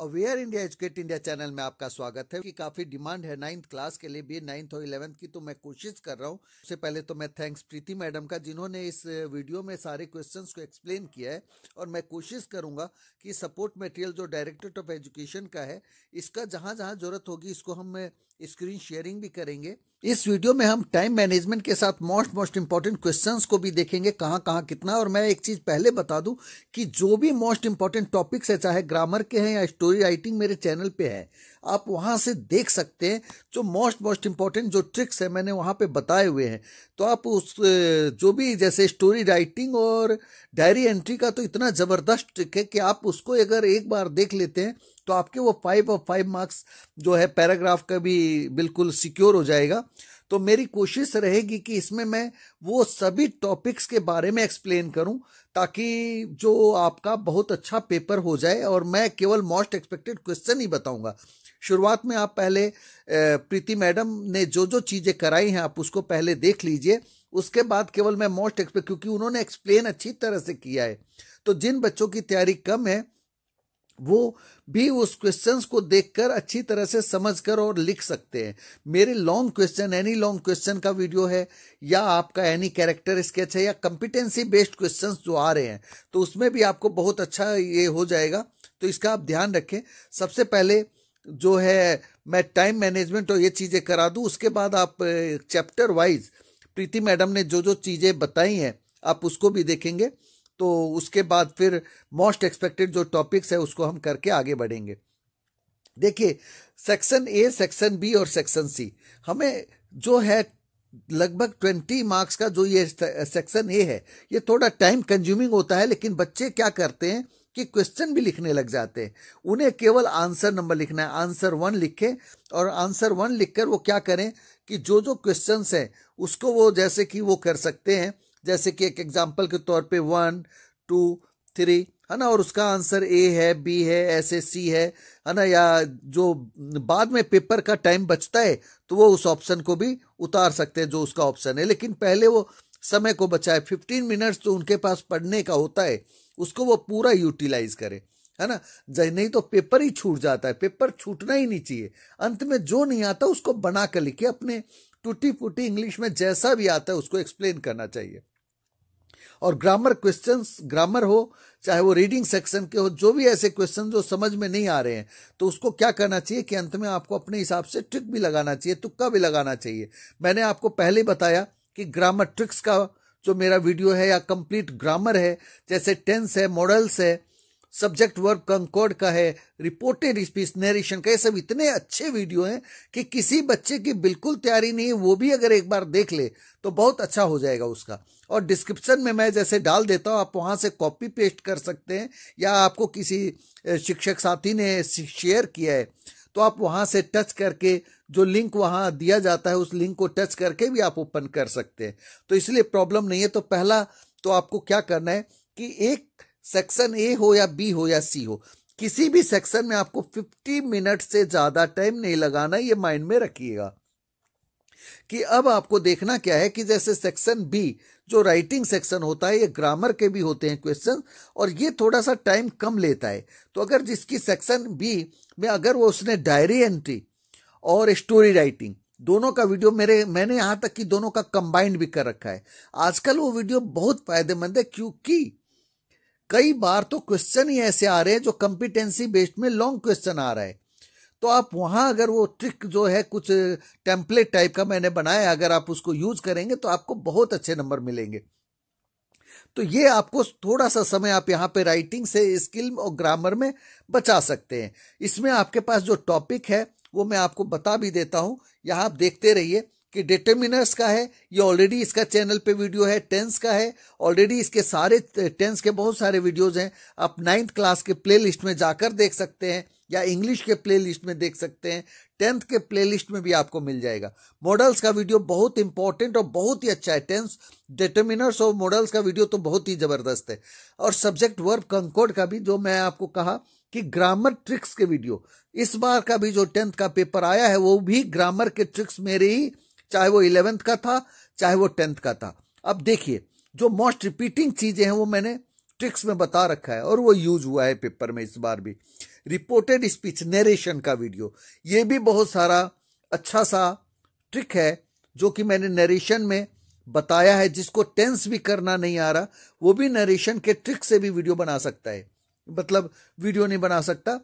Aware India educate India channel में आपका स्वागत है कि काफ़ी डिमांड है 9th क्लास के लिए भी 9th और 11th की, तो मैं कोशिश कर रहा हूँ। सबसे पहले तो मैं थैंक्स प्रीति मैडम का, जिन्होंने इस वीडियो में सारे क्वेश्चंस को एक्सप्लेन किया है। और मैं कोशिश करूँगा कि सपोर्ट मटेरियल जो डायरेक्टरेट ऑफ एजुकेशन का है, इसका जहाँ जहाँ जरूरत होगी इसको हम स्क्रीन शेयरिंग भी करेंगे। इस वीडियो में हम टाइम मैनेजमेंट के साथ मोस्ट इंपॉर्टेंट क्वेश्चंस को भी देखेंगे, कहाँ कहाँ कितना। और मैं एक चीज़ पहले बता दूं कि जो भी मोस्ट इंपॉर्टेंट टॉपिक्स है, चाहे ग्रामर के हैं या स्टोरी राइटिंग, मेरे चैनल पे है, आप वहाँ से देख सकते हैं। जो मोस्ट इंपॉर्टेंट जो ट्रिक्स है मैंने वहाँ पे बताए हुए हैं। तो आप उस जो भी, जैसे स्टोरी राइटिंग और डायरी एंट्री का तो इतना ज़बरदस्त ट्रिक है कि आप उसको अगर एक बार देख लेते हैं तो आपके वो 5 और 5 मार्क्स जो है पैराग्राफ का भी बिल्कुल सिक्योर हो जाएगा। तो मेरी कोशिश रहेगी कि इसमें मैं वो सभी टॉपिक्स के बारे में एक्सप्लेन करूं, ताकि जो आपका बहुत अच्छा पेपर हो जाए। और मैं केवल मोस्ट एक्सपेक्टेड क्वेश्चन ही बताऊंगा। शुरुआत में आप पहले प्रीति मैडम ने जो जो चीज़ें कराई हैं आप उसको पहले देख लीजिए। उसके बाद केवल मैं मोस्ट एक्सपेक्ट, क्योंकि उन्होंने एक्सप्लेन अच्छी तरह से किया है, तो जिन बच्चों की तैयारी कम है वो भी उस क्वेश्चंस को देखकर अच्छी तरह से समझकर और लिख सकते हैं। मेरे long question, any long question का वीडियो है, या आपका एनी कैरेक्टर स्केच है, या कंपिटेंसी बेस्ड क्वेश्चंस जो आ रहे हैं, तो उसमें भी आपको बहुत अच्छा ये हो जाएगा। तो इसका आप ध्यान रखें। सबसे पहले जो है मैं टाइम मैनेजमेंट और ये चीज़ें करा दूँ, उसके बाद आप चैप्टर वाइज प्रीति मैडम ने जो जो चीज़ें बताई हैं आप उसको भी देखेंगे। तो उसके बाद फिर मोस्ट एक्सपेक्टेड जो टॉपिक्स है उसको हम करके आगे बढ़ेंगे। देखिए, सेक्शन ए, सेक्शन बी और सेक्शन सी, हमें जो है लगभग 20 मार्क्स का जो ये सेक्शन ए है, ये थोड़ा टाइम कंज्यूमिंग होता है। लेकिन बच्चे क्या करते हैं कि क्वेश्चन भी लिखने लग जाते हैं। उन्हें केवल आंसर नंबर लिखना है, आंसर 1 लिखें। और आंसर 1 लिखकर वो क्या करें कि जो जो क्वेश्चंस हैं उसको वो जैसे कि वो कर सकते हैं, जैसे कि एक एग्जाम्पल के तौर पे 1, 2, 3 है ना, और उसका आंसर ए है, बी है, ऐसे सी है ना। या जो बाद में पेपर का टाइम बचता है तो वो उस ऑप्शन को भी उतार सकते हैं जो उसका ऑप्शन है। लेकिन पहले वो समय को बचाए, 15 मिनट्स जो उनके पास पढ़ने का होता है उसको वो पूरा यूटिलाइज करे, है ना। नहीं तो पेपर ही छूट जाता है। पेपर छूटना ही नहीं चाहिए। अंत में जो नहीं आता उसको बना कर लिखिए, अपने टूटी फूटी इंग्लिश में जैसा भी आता है उसको एक्सप्लेन करना चाहिए। और ग्रामर क्वेश्चंस, ग्रामर हो चाहे वो रीडिंग सेक्शन के हो, जो भी ऐसे क्वेश्चन जो समझ में नहीं आ रहे हैं, तो उसको क्या करना चाहिए कि अंत में आपको अपने हिसाब से ट्रिक भी लगाना चाहिए, तुक्का भी लगाना चाहिए। मैंने आपको पहले बताया कि ग्रामर ट्रिक्स का जो मेरा वीडियो है, या कंप्लीट ग्रामर है, जैसे टेंस है, मॉडल्स है, सब्जेक्ट वर्ब कंकॉर्ड का है, रिपोर्टेड स्पीच, नरेशन का, ये सब इतने अच्छे वीडियो हैं कि किसी बच्चे की बिल्कुल तैयारी नहीं है वो भी अगर एक बार देख ले तो बहुत अच्छा हो जाएगा उसका। और डिस्क्रिप्शन में मैं जैसे डाल देता हूँ, आप वहाँ से कॉपी पेस्ट कर सकते हैं, या आपको किसी शिक्षक साथी ने शेयर किया है तो आप वहाँ से टच करके जो लिंक वहाँ दिया जाता है उस लिंक को टच करके भी आप ओपन कर सकते हैं। तो इसलिए प्रॉब्लम नहीं है। तो पहला तो आपको क्या करना है कि एक सेक्शन ए हो या बी हो या सी हो, किसी भी सेक्शन में आपको 50 मिनट से ज्यादा टाइम नहीं लगाना, ये माइंड में रखिएगा। कि अब आपको देखना क्या है कि जैसे सेक्शन बी जो राइटिंग सेक्शन होता है, ये ग्रामर के भी होते हैं क्वेश्चन, और ये थोड़ा सा टाइम कम लेता है। तो अगर जिसकी सेक्शन बी में अगर वो उसने डायरी एंट्री और स्टोरी राइटिंग दोनों का वीडियो मैंने यहां तक कि दोनों का कंबाइंड भी कर रखा है। आजकल वो वीडियो बहुत फायदेमंद है, क्योंकि कई बार तो क्वेश्चन ही ऐसे आ रहे हैं जो कंपिटेंसी बेस्ड में लॉन्ग क्वेश्चन आ रहा है। तो आप वहां अगर वो ट्रिक जो है कुछ टेम्पलेट टाइप का मैंने बनाया, अगर आप उसको यूज करेंगे तो आपको बहुत अच्छे नंबर मिलेंगे। तो ये आपको थोड़ा सा समय आप यहाँ पे राइटिंग से स्किल और ग्रामर में बचा सकते हैं। इसमें आपके पास जो टॉपिक है वो मैं आपको बता भी देता हूँ, यहाँ आप देखते रहिए कि डिटर्मिनर्स का है, ये ऑलरेडी इसका चैनल पे वीडियो है। टेंस का है, ऑलरेडी इसके सारे टेंस के बहुत सारे वीडियोज हैं, आप 9th क्लास के प्ले लिस्ट में जाकर देख सकते हैं, या इंग्लिश के प्ले लिस्ट में देख सकते हैं, 10th के प्ले लिस्ट में भी आपको मिल जाएगा। मॉडल्स का वीडियो बहुत इंपॉर्टेंट और बहुत ही अच्छा है। टेंस, डिटर्मिनर्स और मॉडल्स का वीडियो तो बहुत ही जबरदस्त है। और सब्जेक्ट वर्ब कंकॉर्ड का भी, जो मैं आपको कहा कि ग्रामर ट्रिक्स के वीडियो, इस बार का भी जो 10th का पेपर आया है वो भी ग्रामर के ट्रिक्स मेरे ही, चाहे वो 11th का था चाहे वो 10th का था। अब देखिए, जो मोस्ट रिपीटिंग चीजें हैं वो मैंने ट्रिक्स में बता रखा है और वो यूज हुआ है पेपर में इस बार भी। रिपोर्टेड स्पीच नरेशन का वीडियो, ये भी बहुत सारा अच्छा सा ट्रिक है जो कि मैंने नरेशन में बताया है। जिसको टेंस भी करना नहीं आ रहा वो भी नरेशन के ट्रिक से भी वीडियो बना सकता है, मतलब वीडियो नहीं बना सकता,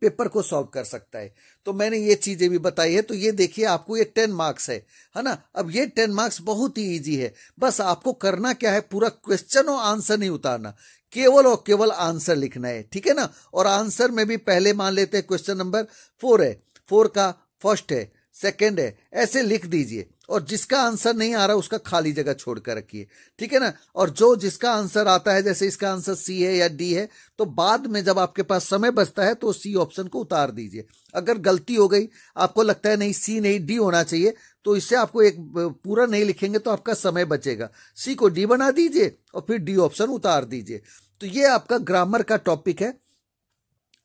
पेपर को सॉल्व कर सकता है। तो मैंने ये चीजें भी बताई है। तो ये देखिए आपको ये 10 मार्क्स है ना। अब ये 10 मार्क्स बहुत ही इजी है, बस आपको करना क्या है, पूरा क्वेश्चन और आंसर नहीं उतारना, केवल और केवल आंसर लिखना है, ठीक है ना। और आंसर में भी पहले मान लेते हैं क्वेश्चन नंबर 4 है, 4 का फर्स्ट है, सेकंड है, ऐसे लिख दीजिए। और जिसका आंसर नहीं आ रहा उसका खाली जगह छोड़ कर रखिए, ठीक है ना। और जो जिसका आंसर आता है, जैसे इसका आंसर सी है या डी है, तो बाद में जब आपके पास समय बचता है तो सी ऑप्शन को उतार दीजिए। अगर गलती हो गई, आपको लगता है नहीं सी नहीं डी होना चाहिए, तो इससे आपको एक पूरा नहीं लिखेंगे तो आपका समय बचेगा, सी को डी बना दीजिए और फिर डी ऑप्शन उतार दीजिए। तो ये आपका ग्रामर का टॉपिक है।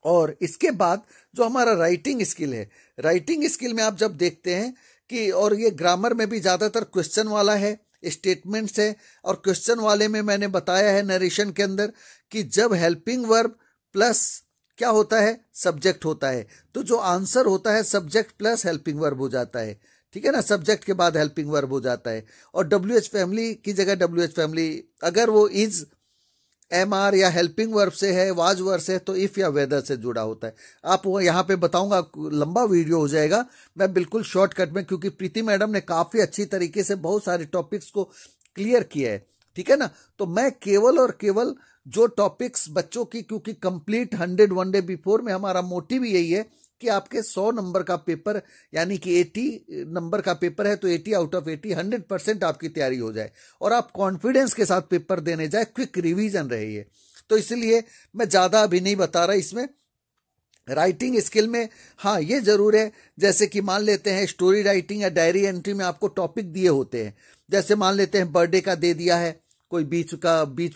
और इसके बाद जो हमारा राइटिंग स्किल है, राइटिंग स्किल में आप जब देखते हैं कि, और ये ग्रामर में भी ज्यादातर क्वेश्चन वाला है, स्टेटमेंट्स है। और क्वेश्चन वाले में मैंने बताया है नरेशन के अंदर कि जब हेल्पिंग वर्ब प्लस क्या होता है, सब्जेक्ट होता है, तो जो आंसर होता है सब्जेक्ट प्लस हेल्पिंग वर्ब हो जाता है, ठीक है ना। सब्जेक्ट के बाद हेल्पिंग वर्ब हो जाता है। और WH फैमिली की जगह WH फैमिली, अगर वो इज MR या हेल्पिंग वर्ब से है, वाज वर्ब से है, तो इफ या वेदर से जुड़ा होता है। आप वो यहाँ पे बताऊंगा, लंबा वीडियो हो जाएगा, मैं बिल्कुल शॉर्टकट में, क्योंकि प्रीति मैडम ने काफी अच्छी तरीके से बहुत सारे टॉपिक्स को क्लियर किया है, ठीक है ना। तो मैं केवल और केवल जो टॉपिक्स बच्चों की, क्योंकि कंप्लीट 100 वन डे बिफोर में हमारा मोटिव यही है कि आपके 100 नंबर का पेपर, यानी कि 80 नंबर का पेपर है तो 80 आउट ऑफ 80 100% आपकी तैयारी हो जाए और आप कॉन्फिडेंस के साथ पेपर देने जाए, क्विक रिवीजन रहिए। तो इसलिए मैं ज्यादा अभी नहीं बता रहा इसमें। राइटिंग स्किल में हाँ ये जरूर है, जैसे कि मान लेते हैं स्टोरी राइटिंग या डायरी एंट्री में आपको टॉपिक दिए होते हैं। जैसे मान लेते हैं बर्थडे का दे दिया है, कोई बीच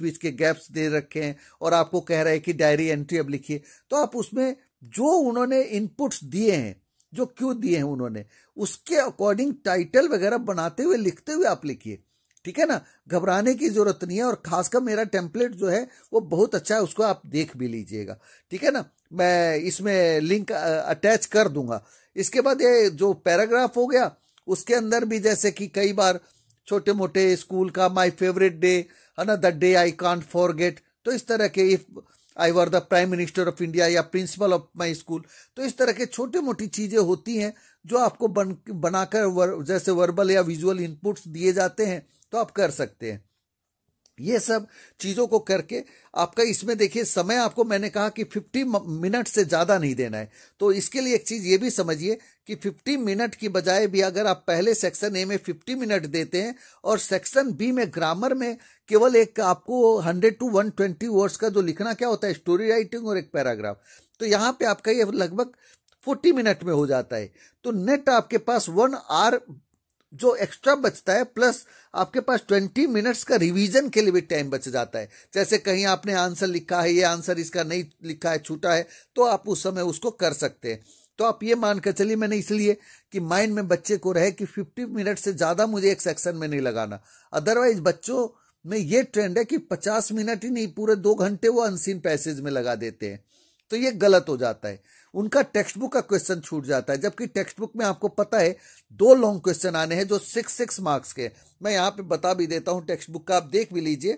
बीच के गैप्स दे रखे हैं और आपको कह रहा है कि डायरी एंट्री अब लिखिए, तो आप उसमें जो उन्होंने इनपुट्स दिए हैं, जो क्यों दिए हैं उन्होंने, उसके अकॉर्डिंग टाइटल वगैरह बनाते हुए लिखते हुए आप लिखिए, ठीक है ना। घबराने की जरूरत नहीं है। और खासकर मेरा टेम्पलेट जो है वो बहुत अच्छा है, उसको आप देख भी लीजिएगा, ठीक है ना। मैं इसमें लिंक अटैच कर दूंगा। इसके बाद ये जो पैराग्राफ हो गया, उसके अंदर भी जैसे कि कई बार छोटे मोटे स्कूल का माय फेवरेट डे है ना, the day I can't forget, तो इस तरह के, if I were the prime minister of India या प्रिंसिपल ऑफ माई स्कूल, तो इस तरह के छोटी मोटी चीजें होती हैं जो आपको बनाकर जैसे वर्बल या विजुअल इनपुट्स दिए जाते हैं तो आप कर सकते हैं। ये सब चीजों को करके आपका इसमें देखिए समय आपको मैंने कहा कि 50 मिनट से ज्यादा नहीं देना है। तो इसके लिए एक चीज ये भी समझिए कि 50 मिनट की बजाय भी अगर आप पहले सेक्शन ए में 50 मिनट देते हैं और सेक्शन बी में ग्रामर में केवल एक आपको 100 to 120 वर्ड्स का जो लिखना क्या होता है, स्टोरी राइटिंग और एक पैराग्राफ, तो यहाँ पे आपका ये लगभग 40 मिनट में हो जाता है। तो नेट आपके पास 1 आवर जो एक्स्ट्रा बचता है, प्लस आपके पास 20 मिनट्स का रिवीजन के लिए भी टाइम बच जाता है। जैसे कहीं आपने आंसर लिखा है, ये आंसर इसका नहीं लिखा है, छूटा है, तो आप उस समय उसको कर सकते हैं। तो आप ये मान कर चलिए, मैंने इसलिए कि माइंड में बच्चे को रहे कि 50 मिनट से ज्यादा मुझे एक सेक्शन में नहीं लगाना। अदरवाइज बच्चों में ये ट्रेंड है कि 50 मिनट ही नहीं, पूरे 2 घंटे वो अनसीन पैसेज में लगा देते हैं, तो ये गलत हो जाता है। उनका टेक्स्ट बुक का क्वेश्चन छूट जाता है, जबकि टेक्स्ट बुक में आपको पता है 2 लॉन्ग क्वेश्चन आने हैं जो 6 मार्क्स के। मैं यहाँ पे बता भी देता हूँ, टेक्स्ट बुक का आप देख भी लीजिए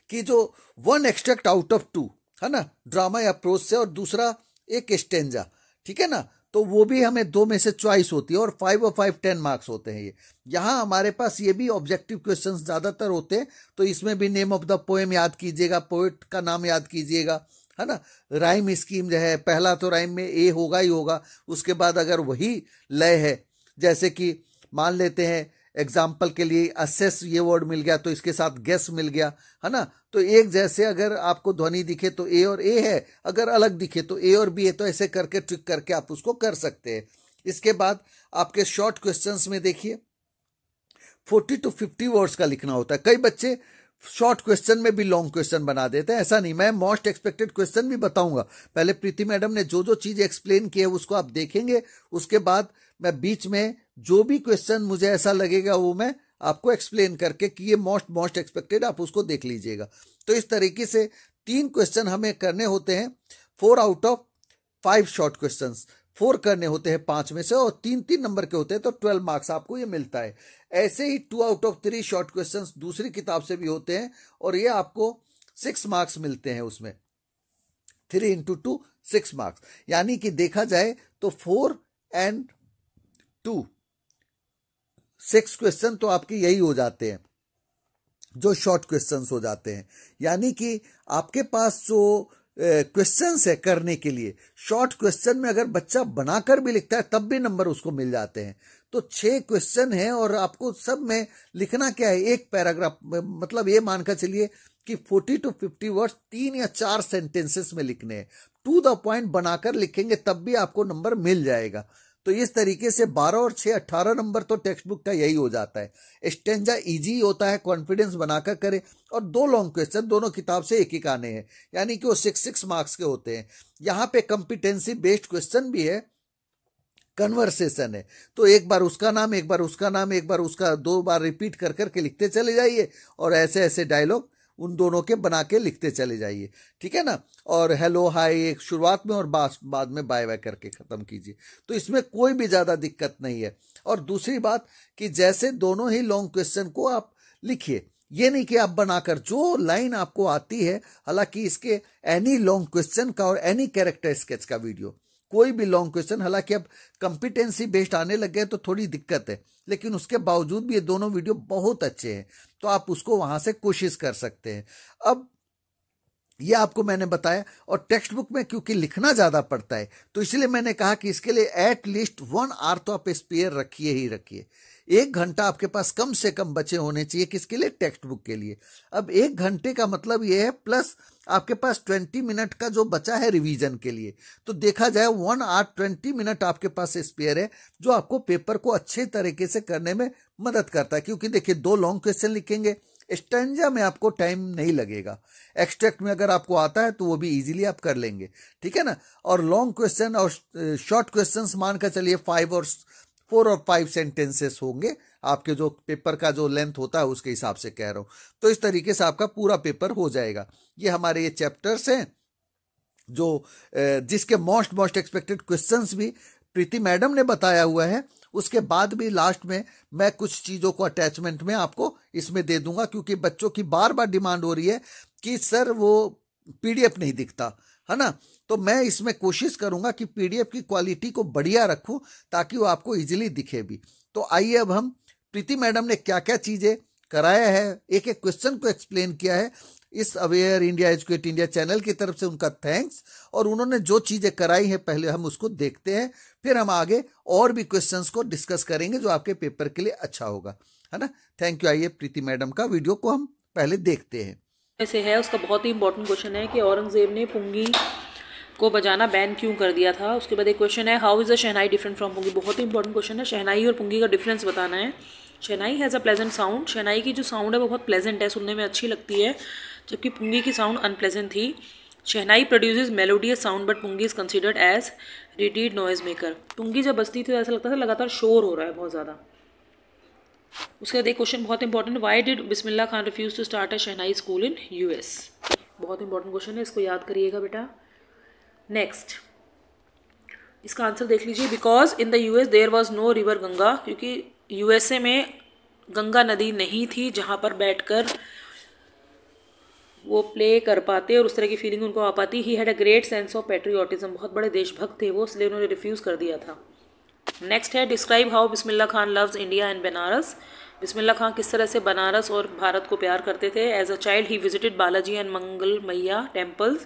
कि जो 1 एक्सट्रैक्ट आउट ऑफ 2 है ना, ड्रामा या प्रोज से, और दूसरा एक स्टेंजा, ठीक है ना, तो वो भी हमें 2 में से चॉइस होती है और 5 और 5 10 मार्क्स होते हैं। ये यहाँ हमारे पास ये भी ऑब्जेक्टिव क्वेश्चंस ज्यादातर होते हैं, तो इसमें भी नेम ऑफ द पोएम याद कीजिएगा, पोएट का नाम याद कीजिएगा, है ना। राइम स्कीम जो है, पहला तो राइम में ए होगा ही होगा, उसके बाद अगर वही लय है, जैसे कि मान लेते हैं एग्जाम्पल के लिए असेस ये वर्ड मिल गया तो इसके साथ गेस मिल गया, है ना। तो एक जैसे अगर आपको ध्वनि दिखे तो ए और ए है, अगर अलग दिखे तो ए और बी है, तो ऐसे करके ट्रिक करके आप उसको कर सकते हैं। इसके बाद आपके शॉर्ट क्वेश्चंस में देखिए 40 to 50 वर्ड्स का लिखना होता है। कई बच्चे शॉर्ट क्वेश्चन में भी लॉन्ग क्वेश्चन बना देते हैं, ऐसा नहीं। मैं मोस्ट एक्सपेक्टेड क्वेश्चन भी बताऊंगा। पहले प्रीति मैडम ने जो जो चीज एक्सप्लेन की है उसको आप देखेंगे, उसके बाद मैं बीच में जो भी क्वेश्चन मुझे ऐसा लगेगा वो मैं आपको एक्सप्लेन करके कि ये मोस्ट एक्सपेक्टेड, आप उसको देख लीजिएगा। तो इस तरीके से 3 क्वेश्चन हमें करने होते हैं। 4 आउट ऑफ 5 शॉर्ट क्वेश्चंस, 4 करने होते हैं 5 में से, और 3-3 नंबर के होते हैं, तो 12 मार्क्स आपको ये मिलता है। ऐसे ही 2 आउट ऑफ 3 शॉर्ट क्वेश्चंस दूसरी किताब से भी होते हैं, और ये आपको 6 मार्क्स मिलते हैं उसमें। 3 इंटू 2 6 मार्क्स, यानी कि देखा जाए तो 4 and 2 6 क्वेश्चन तो आपके यही हो जाते हैं जो शॉर्ट क्वेश्चंस हो जाते हैं। यानी कि आपके पास जो क्वेश्चंस है करने के लिए, शॉर्ट क्वेश्चन में अगर बच्चा बनाकर भी लिखता है तब भी नंबर उसको मिल जाते हैं। तो 6 क्वेश्चन है और आपको सब में लिखना क्या है, एक पैराग्राफ, मतलब ये मानकर चलिए कि 40 to 50 वर्ड्स 3 या 4 सेंटेंसेस में लिखने हैं। टू द पॉइंट बनाकर लिखेंगे तब भी आपको नंबर मिल जाएगा। तो इस तरीके से 12 और 6 18 नंबर तो टेक्स्ट बुक का यही हो जाता है। स्टेंजा इजी होता है, कॉन्फिडेंस बनाकर करे, और 2 लॉन्ग क्वेश्चन दोनों किताब से एक एक आने हैं, यानी कि वो 6 मार्क्स के होते हैं। यहाँ पे कॉम्पिटेंसी बेस्ड क्वेश्चन भी है, कन्वर्सेशन है, तो एक बार उसका नाम, एक बार उसका नाम, एक बार उसका 2 बार रिपीट कर करके लिखते चले जाइए, और ऐसे ऐसे डायलॉग उन दोनों के बना के लिखते चले जाइए, ठीक है ना। और हेलो हाय एक शुरुआत में और बाद में बाय बाय करके खत्म कीजिए। तो इसमें कोई भी ज्यादा दिक्कत नहीं है। और दूसरी बात कि जैसे दोनों ही लॉन्ग क्वेश्चन को आप लिखिए, ये नहीं कि आप बनाकर जो लाइन आपको आती है, हालांकि इसके एनी लॉन्ग क्वेश्चन का और एनी कैरेक्टर स्केच का वीडियो, कोई भी लॉन्ग क्वेश्चन, हालांकि अब कंपिटेंसी बेस्ड आने लग गए तो थोड़ी दिक्कत है, लेकिन उसके बावजूद भी ये दोनों वीडियो बहुत अच्छे हैं, तो आप उसको वहां से कोशिश कर सकते हैं। अब ये आपको मैंने बताया, और टेक्स्ट बुक में क्योंकि लिखना ज्यादा पड़ता है तो इसलिए मैंने कहा कि इसके लिए एट लीस्ट 1 आवर तो आप स्पेयर रखिए ही रखिए। 1 घंटा आपके पास कम से कम बचे होने चाहिए, किसके लिए, टेक्स्ट बुक के लिए। अब 1 घंटे का मतलब ये है प्लस आपके पास 20 मिनट का जो बचा है रिवीजन के लिए, तो देखा जाए 1 आवर 20 मिनट आपके पास स्पेयर है, जो आपको पेपर को अच्छे तरीके से करने में मदद करता है। क्योंकि देखिए 2 लॉन्ग क्वेश्चन लिखेंगे, स्टैंजा में आपको टाइम नहीं लगेगा, एक्सट्रैक्ट में अगर आपको आता है तो वो भी इजीली आप कर लेंगे, ठीक है ना। और लॉन्ग क्वेश्चन और शॉर्ट क्वेश्चंस मानकर चलिए 4 और 5 सेंटेंसेस होंगे, आपके जो पेपर का जो लेंथ होता है उसके हिसाब से कह रहा हूं। तो इस तरीके से आपका पूरा पेपर हो जाएगा। ये हमारे ये चैप्टर्स हैं जो जिसके मोस्ट एक्सपेक्टेड क्वेश्चंस भी प्रीति मैडम ने बताया हुआ है। उसके बाद भी लास्ट में मैं कुछ चीजों को अटैचमेंट में आपको इसमें दे दूंगा, क्योंकि बच्चों की बार बार डिमांड हो रही है कि सर वो पीडीएफ नहीं दिखता है ना। तो मैं इसमें कोशिश करूंगा कि पीडीएफ की क्वालिटी को बढ़िया रखूं ताकि वो आपको इजीली दिखे भी। तो आइए अब हम प्रीति मैडम ने क्या क्या चीजें कराया है, एक एक क्वेश्चन को एक्सप्लेन किया है। इस aware India educate India channel की तरफ से उनका थैंक्स, और उन्होंने जो चीजें कराई हैं पहले हम उसको देखते हैं, फिर हम आगे और भी क्वेश्चंस को डिस्कस करेंगे जो आपके पेपर के लिए अच्छा होगा, है ना। Thank you. आइए प्रीति मैडम का वीडियो को हम पहले देखते हैं। ऐसे है, उसका बहुत ही इंपॉर्टेंट क्वेश्चन है कि औरंगजेब ने पुंगी को बजाना बैन क्यों कर दिया था। उसके बाद एक क्वेश्चन है how is the shehnai different from pungi. बहुत ही इंपॉर्टेंट क्वेश्चन है, शहनाई और पुंगी का डिफरेंस बताना है। शहनाई हैज़ अ प्लेजेंट साउंड, शहनाई की जो साउंड है वो बहुत प्लेजेंट है, सुनने में अच्छी लगती है, जबकि पुंगी की साउंड अनप्लेजेंट थी। Shehnai produces melodious sound but pungi is considered as reeded noise maker. Pungi जब बजती थी तो ऐसा लगता था लगातार शोर हो रहा है बहुत ज़्यादा। उसके बाद एक क्वेश्चन बहुत important, why did Bismillah Khan refuse to start a shehnai school in US. बहुत इंपॉर्टेंट क्वेश्चन है, इसको याद करिएगा बेटा। नेक्स्ट इसका आंसर देख लीजिए, because in the US there was no river Ganga, क्योंकि यूएसए में गंगा नदी नहीं थी जहाँ पर बैठकर वो प्ले कर पाते और उस तरह की फीलिंग उनको आ पाती। He had a great sense of patriotism, बहुत बड़े देशभक्त थे वो, इसलिए उन्होंने रिफ्यूज़ कर दिया था। नेक्स्ट है describe how Bismillah Khan loves India and Banaras. Bismillah Khan किस तरह से बनारस और भारत को प्यार करते थे। As a child he visited Balaji and Mangal Maiya temples,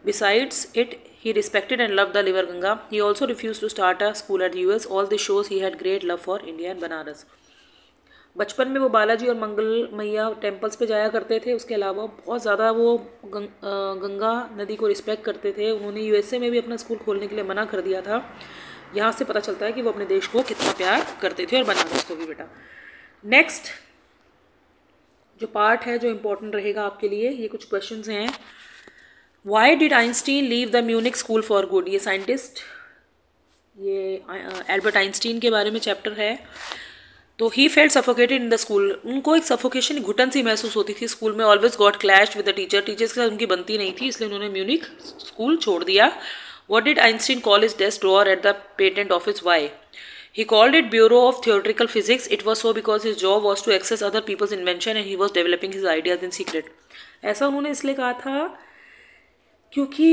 besides it he respected and loved the river Ganga. He also refused to start a school at US. All this shows he had great love for India and Banaras. बचपन में वो बालाजी और मंगल Maiya temples पे जाया करते थे, उसके अलावा बहुत ज़्यादा वो गंगा नदी को रिस्पेक्ट करते थे। उन्होंने यूएसए में भी अपना स्कूल खोलने के लिए मना कर दिया था। यहाँ से पता चलता है कि वो अपने देश को कितना प्यार करते थे और बनारस को भी बेटा। नेक्स्ट जो पार्ट है जो इम्पोर्टेंट रहेगा आपके लिए, ये कुछ क्वेश्चंस हैं। Why did Einstein leave the Munich school for good. ये साइंटिस्ट, ये एल्बर्ट आइंस्टीन के बारे में चैप्टर है। तो he felt suffocated in the school, उनको एक सफोकेशन, घुटन सी महसूस होती थी स्कूल में. Always got clashed with the teacher, teachers के साथ उनकी बनती नहीं थी, इसलिए उन्होंने म्यूनिक स्कूल छोड़ दिया. What did Einstein call his desk drawer at the patent office? Why? He called it Bureau of Theoretical Physics. It was so because his job was to access other people's invention and he was developing his ideas in secret. ऐसा उन्होंने इसलिए कहा था क्योंकि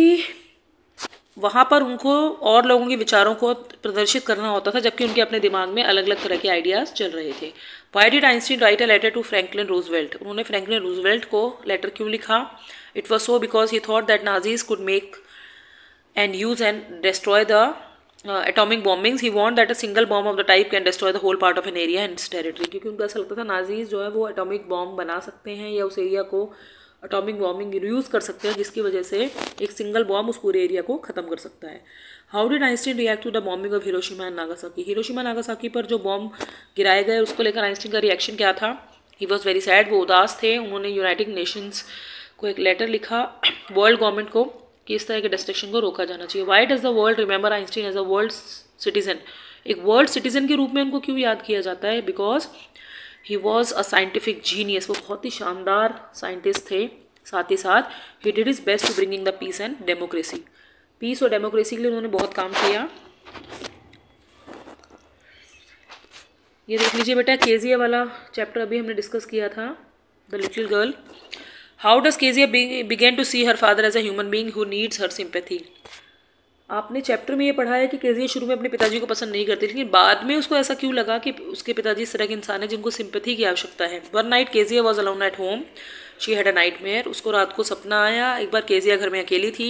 वहाँ पर उनको और लोगों के विचारों को प्रदर्शित करना होता था, जबकि उनके अपने दिमाग में अलग अलग तरह के आइडियाज़ चल रहे थे. Why did Einstein write a letter to Franklin Roosevelt? उन्होंने फ्रैंकलिन रूजवेल्ट को लेटर क्यों लिखा? It was so because he thought that Nazis could make and use and destroy the atomic bombings. He warned that a single bomb of the type can destroy the whole part of an area and its territory. क्योंकि उनको ऐसा लगता था Nazis जो है वो atomic bomb बना सकते हैं या उस एरिया को एटॉमिक बॉम्बिंग यूज़ कर सकते हैं, जिसकी वजह से एक सिंगल बॉम्ब उस पूरे एरिया को ख़त्म कर सकता है. How did Einstein react to the bombing of Hiroshima and Nagasaki? Hiroshima Nagasaki पर जो बॉम्ब गिराए गए उसको लेकर आइंस्टीन का रिएक्शन क्या था? ही वॉज वेरी सैड, वो उदास थे. उन्होंने यूनाइटेड नेशंस को एक लेटर लिखा, वर्ल्ड गवर्नमेंट को, कि इस तरह के डिस्ट्रक्शन को रोका जाना चाहिए. Why does the world remember Einstein as a world citizen? एक वर्ल्ड सिटीजन के रूप में उनको क्यों याद किया जाता है? Because he was a scientific genius, वो बहुत ही शानदार साइंटिस्ट थे. साथ ही साथ ही did is best to bringing the peace and democracy. Peace और डेमोक्रेसी के लिए उन्होंने बहुत काम किया. ये देख लीजिए बेटा, केजिया वाला चैप्टर अभी हमने डिस्कस किया था, the little girl. How does Kezia begin to see her father as a human being who needs her sympathy? आपने चैप्टर में ये पढ़ा है कि केजिया शुरू में अपने पिताजी को पसंद नहीं करती, लेकिन बाद में उसको ऐसा क्यों लगा कि उसके पिताजी इस तरह के इंसान है जिनको सिंपैथी की आवश्यकता है. One night Kezia was alone at home, she had a nightmare. उसको रात को सपना आया. एक बार केजिया घर में अकेली थी.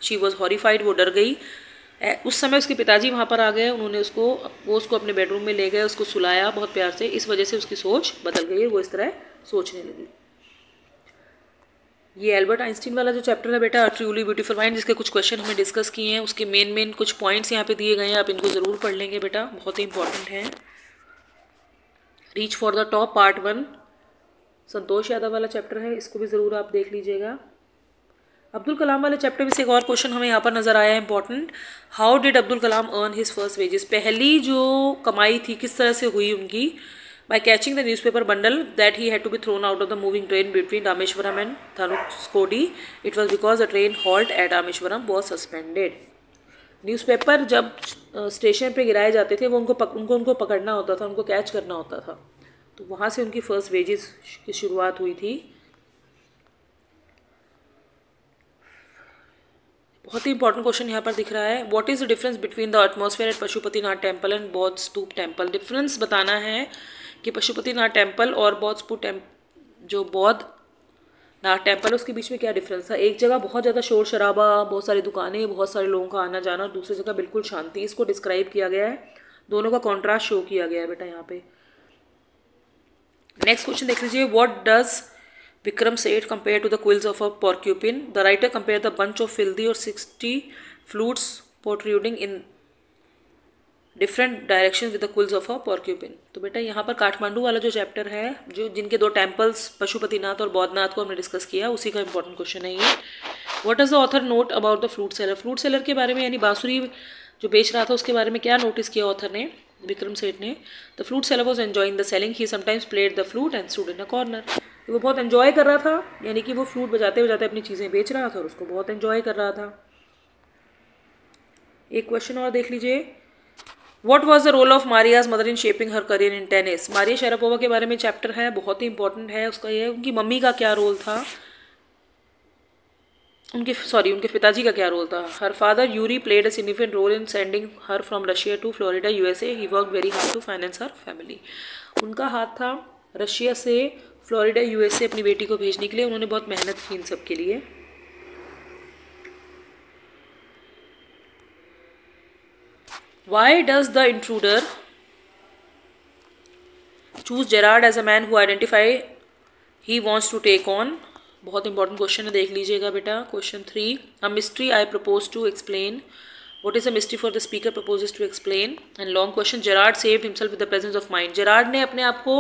शी वॉज हॉरीफाइड, वो डर गई. उस समय उसके पिताजी वहाँ पर आ गए. उन्होंने उसको अपने बेडरूम में ले गए, उसको सुलाया बहुत प्यार से. इस वजह से उसकी सोच बदल गई, वो इस तरह सोचने लगी. ये एल्बर्ट आइंस्टीन वाला जो चैप्टर है बेटा, ट्रूली ब्यूटीफुल माइंड, जिसके कुछ क्वेश्चन हमने डिस्कस किए हैं, उसके मेन कुछ पॉइंट्स यहाँ पे दिए गए हैं. आप इनको ज़रूर पढ़ लेंगे बेटा, बहुत ही इंपॉर्टेंट है. Reach for the top part 1 Santosh Yadav वाला चैप्टर है, इसको भी ज़रूर आप देख लीजिएगा. अब्दुल कलाम वाले चैप्टर में से एक और क्वेश्चन हमें यहाँ पर नज़र आया है important. How did Abdul Kalam earn his first wages? पहली जो कमाई थी किस तरह से हुई उनकी? By catching the newspaper bundle that he had to be thrown out of the moving train between Rameshwaram and Thanuskodi. It was because the train halt at Rameshwaram was suspended. Newspaper जब station पे गिराए जाते थे वो उनको पकड़ना होता था, उनको कैच करना होता था. तो वहाँ से उनकी फर्स्ट वेजेस की शुरुआत हुई थी. बहुत ही इंपॉर्टेंट क्वेश्चन यहाँ पर दिख रहा है. What is the difference between the atmosphere at Pashupatinath temple and Boudha stupa temple? Difference बताना है कि पशुपतिनाथ टेम्पल और बौद्ध स्तूप जो बौद्ध नाथ टेम्पल है उसके बीच में क्या डिफरेंस था. एक जगह बहुत ज़्यादा शोर शराबा, बहुत सारी दुकानें, बहुत सारे लोगों का आना जाना, दूसरी जगह बिल्कुल शांति. इसको डिस्क्राइब किया गया है, दोनों का कॉन्ट्रास्ट शो किया गया है बेटा यहाँ पे. नेक्स्ट क्वेश्चन देख लीजिए. What does Vikram Seth compared to the quills of a porcupine? The writer compared the bunch of filthy or 60 flutes protruding in different directions with the quills of a porcupine. तो बेटा यहाँ पर काठमांडू वाला जो chapter है, जो जिनके दो टेम्पल्स पशुपतिनाथ और बौद्धनाथ को हमने डिस्कस किया, उसी का इंपॉर्टेंट क्वेश्चन है ये. What does the author note about the flute seller? Flute seller के बारे में, यानी बांसुरी जो बेच रहा था उसके बारे में क्या नोटिस किया ऑथर ने, विक्रम सेठ ने? The flute seller was enjoying the selling. He sometimes played the flute and stood in a corner. वो बहुत एंजॉय कर रहा था, यानी कि वो फ्लूट बजाते बजाते अपनी चीज़ें बेच रहा था और उसको बहुत एंजॉय कर रहा था. एक क्वेश्चन और देख लीजिए. What was the role of Maria's mother in shaping her career in tennis? Maria Sharapova के बारे में चैप्टर है, बहुत ही इंपॉर्टेंट है. उसका ये उनकी मम्मी का क्या रोल था, उनके पिताजी का क्या रोल था. Her father Yuri played a significant role in sending her from Russia to Florida USA. He work very hard to finance her family. उनका हाथ था रशिया से फ्लोरिडा USA अपनी बेटी को भेजने के लिए. उन्होंने बहुत मेहनत की इन सब के लिए. Why does the intruder choose Gerard as a man who identify he wants to take on? बहुत इंपॉर्टेंट क्वेश्चन है, देख लीजिएगा बेटा. Question 3. A mystery I propose to explain. What is a mystery for the speaker proposes to explain? And long question. Gerard saved himself with the presence of mind. Gerard ने अपने आप को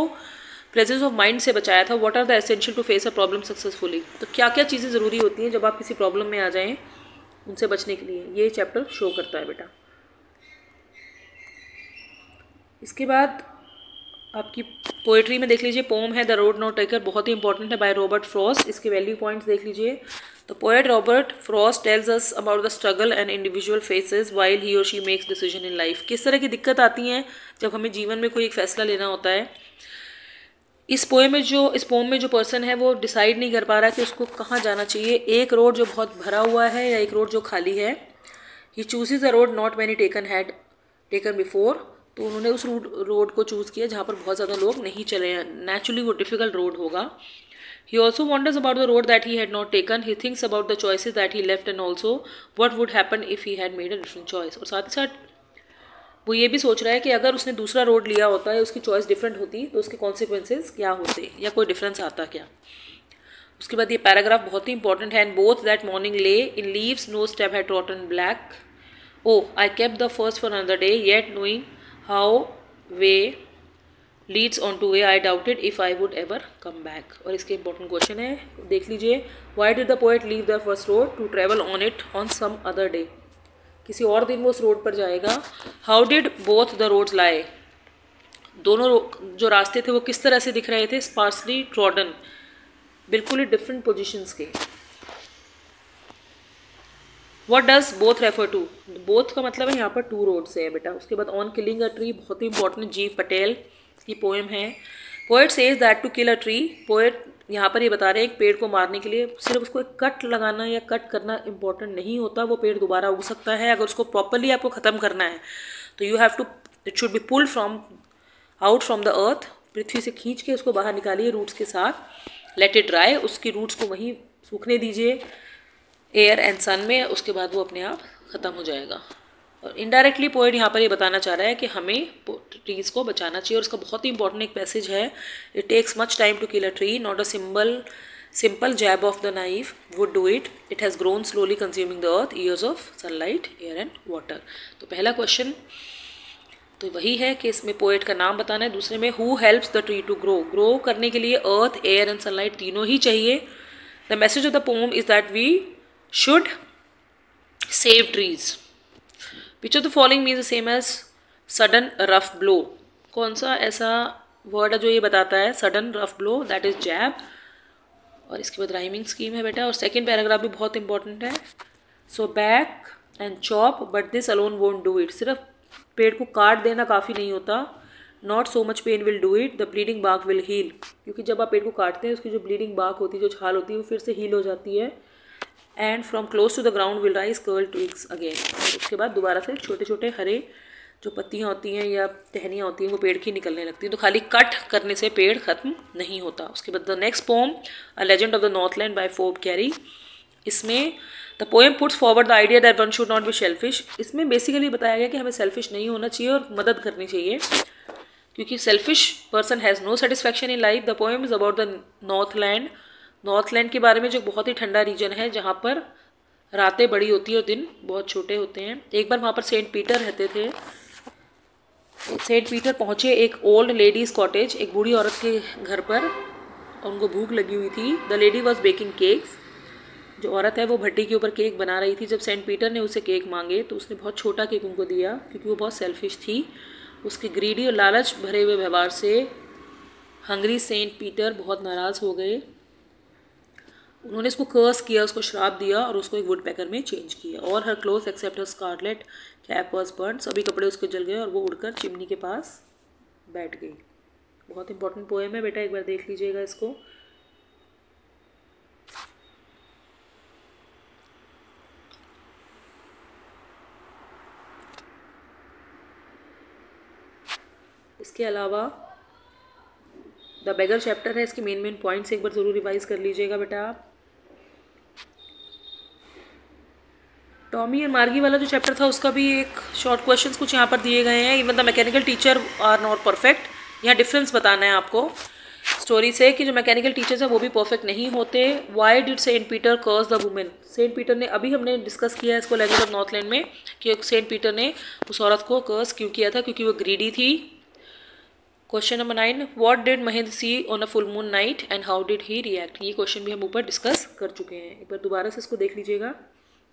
presence of mind से बचाया था. What are the essential to face a problem successfully? तो क्या क्या चीज़ें ज़रूरी होती हैं जब आप किसी प्रॉब्लम में आ जाएं उनसे बचने के लिए, ये चैप्टर शो करता है बेटा. इसके बाद आपकी पोएट्री में देख लीजिए, पोम है द रोड नॉट टेकर, बहुत ही इंपॉर्टेंट है, बाय रॉबर्ट फ्रॉस्ट। इसके वैल्यू पॉइंट्स देख लीजिए। तो poet Robert Frost tells us about the struggle and individual faces while he और she makes decision in life. किस तरह की दिक्कत आती हैं जब हमें जीवन में कोई एक फैसला लेना होता है। इस पोएम में जो पर्सन है वो डिसाइड नहीं कर पा रहा कि उसको कहाँ जाना चाहिए। एक रोड जो बहुत भरा हुआ है या एक रोड जो खाली है। He chooses a road not many taken before. तो उन्होंने उस रोड को चूज़ किया जहाँ पर बहुत ज़्यादा लोग नहीं चले हैं। नेचुरली वो डिफिकल्ट रोड होगा। He also wonders about the road that he had not taken. He thinks about the choices that he left and also what would happen if he had made a different choice. और साथ ही साथ वो ये भी सोच रहा है कि अगर उसने दूसरा रोड लिया होता है, उसकी चॉइस डिफरेंट होती तो उसके कॉन्सिक्वेंसेज क्या होते या कोई डिफरेंस आता क्या। उसके बाद ये पैराग्राफ बहुत ही इंपॉर्टेंट है। And both that morning lay in leaves no step had trodden black. Oh I kept the first for another day yet knowing how way leads on to way I doubted if I would ever come back. और इसके important question है, देख लीजिए। Why did the poet leave the first road to travel on it on some other day. किसी और दिन वो उस रोड पर जाएगा। How did both the roads lie. दोनों जो रास्ते थे वो किस तरह से दिख रहे थे। स्पार्सली ट्रॉडन, बिल्कुल ही डिफरेंट पोजिशंस के। What does both refer to. Both का मतलब है यहाँ पर टू रोड से है बेटा। उसके बाद ऑन किलिंग अ ट्री, बहुत ही इंपॉर्टेंट, जी पटेल की पोएम है। Poet says that to kill a tree. Poet यहाँ पर ये बता रहे हैं एक पेड़ को मारने के लिए सिर्फ उसको एक कट लगाना या कट करना इंपॉर्टेंट नहीं होता। वो पेड़ दोबारा उग सकता है। अगर उसको प्रॉपरली आपको ख़त्म करना है तो you have to, it should be pulled out from the earth. पृथ्वी से खींच के उसको बाहर निकालिए रूट्स के साथ। लेट इट ड्राई, उसकी रूट्स को वहीं सूखने दीजिए एयर एंड सन में। उसके बाद वो अपने आप ख़त्म हो जाएगा। और इनडायरेक्टली पोएट यहाँ पर ये बताना चाह रहा है कि हमें ट्रीज़ को बचाना चाहिए। और उसका बहुत ही इंपॉर्टेंट एक पैसेज है, it takes much time to kill a tree, not a simple jab of the knife would do it, it has grown slowly consuming the earth, years of sunlight air and water. तो पहला question तो वही है कि इसमें poet का नाम बताना है। दूसरे में who helps the tree to grow करने के लिए अर्थ एयर एंड सनलाइट तीनों ही चाहिए। The message of the poem is that we should save trees. Which of the following means the same as sudden rough blow। कौन सा ऐसा word है जो ये बताता है sudden rough blow, that is jab। और इसके बाद राइमिंग स्कीम है बेटा। और सेकेंड पैराग्राफ भी बहुत इंपॉर्टेंट है। So back and chop but this alone won't do it. सिर्फ पेड़ को काट देना काफ़ी नहीं होता। Not so much pain will do it, the bleeding bark will heal. क्योंकि जब आप पेड़ को काटते हैं उसकी जो ब्लीडिंग बार्क होती है, जो छाल होती है, वो फिर से हील हो जाती है। And from close to the ground will rise curl twigs again. उसके बाद दोबारा से छोटे छोटे हरे जो पत्तियाँ होती हैं या टहनियाँ होती हैं वो पेड़ की निकलने लगती हैं। तो खाली कट करने से पेड़ खत्म नहीं होता। उसके बाद the next poem a legend of the Northland by फोर्ब कैरी। इसमें the poem puts forward the idea that one should not be selfish. इसमें बेसिकली बताया गया कि हमें सेल्फिश नहीं होना चाहिए और मदद करनी चाहिए, क्योंकि selfish person has no satisfaction in life. The poem is about the northland के बारे में, जो बहुत ही ठंडा रीजन है जहाँ पर रातें बड़ी होती है और दिन बहुत छोटे होते हैं। एक बार वहाँ पर सेंट पीटर रहते थे। सेंट पीटर पहुँचे एक ओल्ड लेडीज़ कॉटेज, एक बूढ़ी औरत के घर पर, और उनको भूख लगी हुई थी। The lady was baking cakes. जो औरत है वो भट्टी के ऊपर केक बना रही थी। जब सेंट पीटर ने उसे केक मांगे तो उसने बहुत छोटा केक उनको दिया, क्योंकि वो बहुत सेल्फिश थी। उसके ग्रीडी और लालच भरे हुए व्यवहार से हंगरी सेंट पीटर बहुत नाराज़ हो गए। उन्होंने इसको कर्स किया, उसको श्राप दिया और उसको एक वुड पैकर में चेंज किया। और her cloth except her scarlet cap was burn. सभी कपड़े उसके जल गए और वो उड़कर चिमनी के पास बैठ गई। बहुत इंपॉर्टेंट पोएम है बेटा, एक बार देख लीजिएगा इसको। इसके अलावा द बेगर चैप्टर है, इसके मेन पॉइंट्स एक बार ज़रूर रिवाइज कर लीजिएगा बेटा आप। टॉमी और मार्गी वाला जो चैप्टर था उसका भी एक शॉर्ट क्वेश्चंस कुछ यहाँ पर दिए गए हैं। Even the mechanical teacher are not perfect. यहाँ डिफरेंस बताना है आपको स्टोरी से कि जो मैकेनिकल टीचर्स हैं वो भी परफेक्ट नहीं होते। Why did saint Peter curse the women. Saint Peter ने, अभी हमने डिस्कस किया है इसको लेजेंड ऑफ नॉर्थलैंड में, कि सेंट पीटर ने उस औरत को कर्स क्यों किया था, क्योंकि वो ग्रीडी थी। Question number 9, what did Mahendra see on a full moon night and how did he react. ये क्वेश्चन भी हम ऊपर डिस्कस कर चुके हैं। एक बार दोबारा से इसको देख लीजिएगा।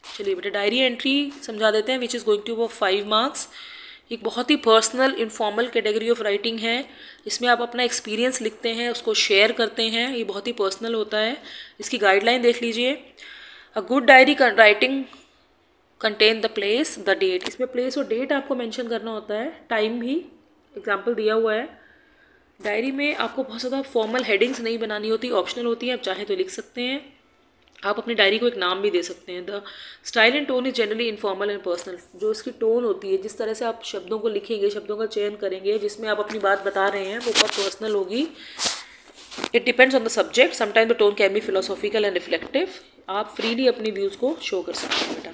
चलिए बेटा डायरी एंट्री समझा देते हैं, विच इज़ गोइंग टू वो 5 मार्क्स। एक बहुत ही personal informal category of writing है। इसमें आप अपना एक्सपीरियंस लिखते हैं, उसको शेयर करते हैं, ये बहुत ही पर्सनल होता है। इसकी गाइडलाइन देख लीजिए। A good diary writing contain the place the date. इसमें प्लेस और डेट आपको मेंशन करना होता है, टाइम भी एग्जाम्पल दिया हुआ है। डायरी में आपको बहुत ज़्यादा फॉर्मल हेडिंग्स नहीं बनानी होती, ऑप्शनल होती है, आप चाहे तो लिख सकते हैं। आप अपनी डायरी को एक नाम भी दे सकते हैं। The style and tone is generally informal and personal. जो इसकी टोन होती है, जिस तरह से आप शब्दों को लिखेंगे, शब्दों का चयन करेंगे, जिसमें आप अपनी बात बता रहे हैं, वो बहुत पर्सनल होगी। It depends on the subject. Sometime the tone can be philosophical and reflective. आप फ्रीली अपनी व्यूज़ को शो कर सकते हैं बेटा।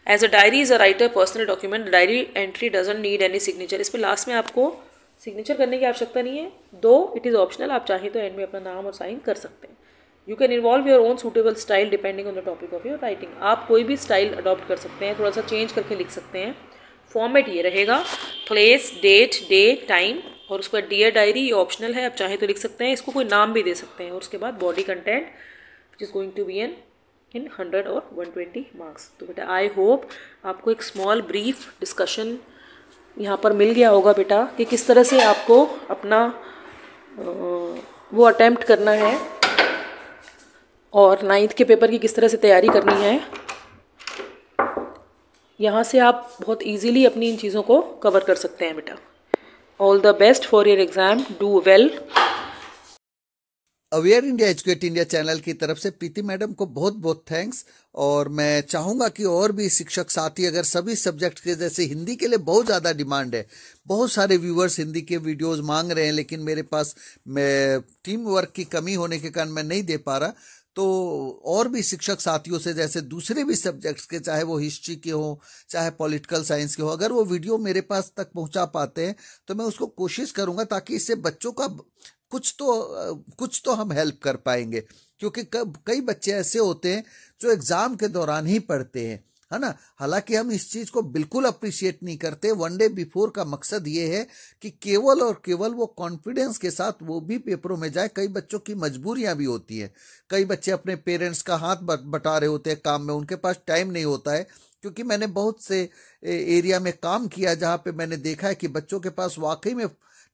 As a diary is a writer personal document, diary entry doesn't need any signature. इसमें last में आपको सिग्नेचर करने की आवश्यकता नहीं है, दो इट इज़ ऑप्शनल। आप चाहें तो एंड में अपना नाम और साइन कर सकते हैं। You can involve your own suitable style depending on the topic of your writing. आप कोई भी स्टाइल अडॉप्ट कर सकते हैं, थोड़ा सा चेंज करके लिख सकते हैं। फॉर्मेट ये रहेगा, प्लेस, डेट, डे, टाइम, और उसके बाद डियर डायरी, ये ऑप्शनल है, आप चाहें तो लिख सकते हैं। इसको कोई नाम भी दे सकते हैं। और उसके बाद body content which is going to be in 100 और 120 मार्क्स। तो बेटा आई होप आपको एक स्मॉल ब्रीफ डिस्कशन यहाँ पर मिल गया होगा बेटा, कि किस तरह से आपको अपना वो अटेम्प्ट करना है और 9th के पेपर की किस तरह से तैयारी करनी है। यहाँ से आप बहुत इजीली अपनी इन चीज़ों को कवर कर सकते हैं बेटा। All the best for your exam, do well. Aware India educate India channel की तरफ से प्रीति मैडम को बहुत बहुत थैंक्स। और मैं चाहूंगा कि और भी शिक्षक साथी, अगर सभी सब्जेक्ट के, जैसे हिंदी के लिए बहुत ज़्यादा डिमांड है, बहुत सारे व्यूअर्स हिंदी के वीडियोस मांग रहे हैं, लेकिन मेरे पास टीम वर्क की कमी होने के कारण मैं नहीं दे पा रहा। तो और भी शिक्षक साथियों से, जैसे दूसरे भी सब्जेक्ट्स के, चाहे वो हिस्ट्री के हो, चाहे पॉलिटिकल साइंस के हो, अगर वो वीडियो मेरे पास तक पहुंचा पाते हैं तो मैं उसको कोशिश करूंगा, ताकि इससे बच्चों का कुछ तो हम हेल्प कर पाएंगे। क्योंकि कई बच्चे ऐसे होते हैं जो एग्जाम के दौरान ही पढ़ते हैं, है ना। हालांकि हम इस चीज को बिल्कुल अप्रिशिएट नहीं करते। वन डे बिफोर का मकसद ये है कि केवल और केवल वो कॉन्फिडेंस के साथ वो भी पेपरों में जाए। कई बच्चों की मजबूरियां भी होती हैं, कई बच्चे अपने पेरेंट्स का हाथ बटा रहे होते हैं काम में, उनके पास टाइम नहीं होता है। क्योंकि मैंने बहुत से एरिया में काम किया जहाँ पे मैंने देखा है कि बच्चों के पास वाकई में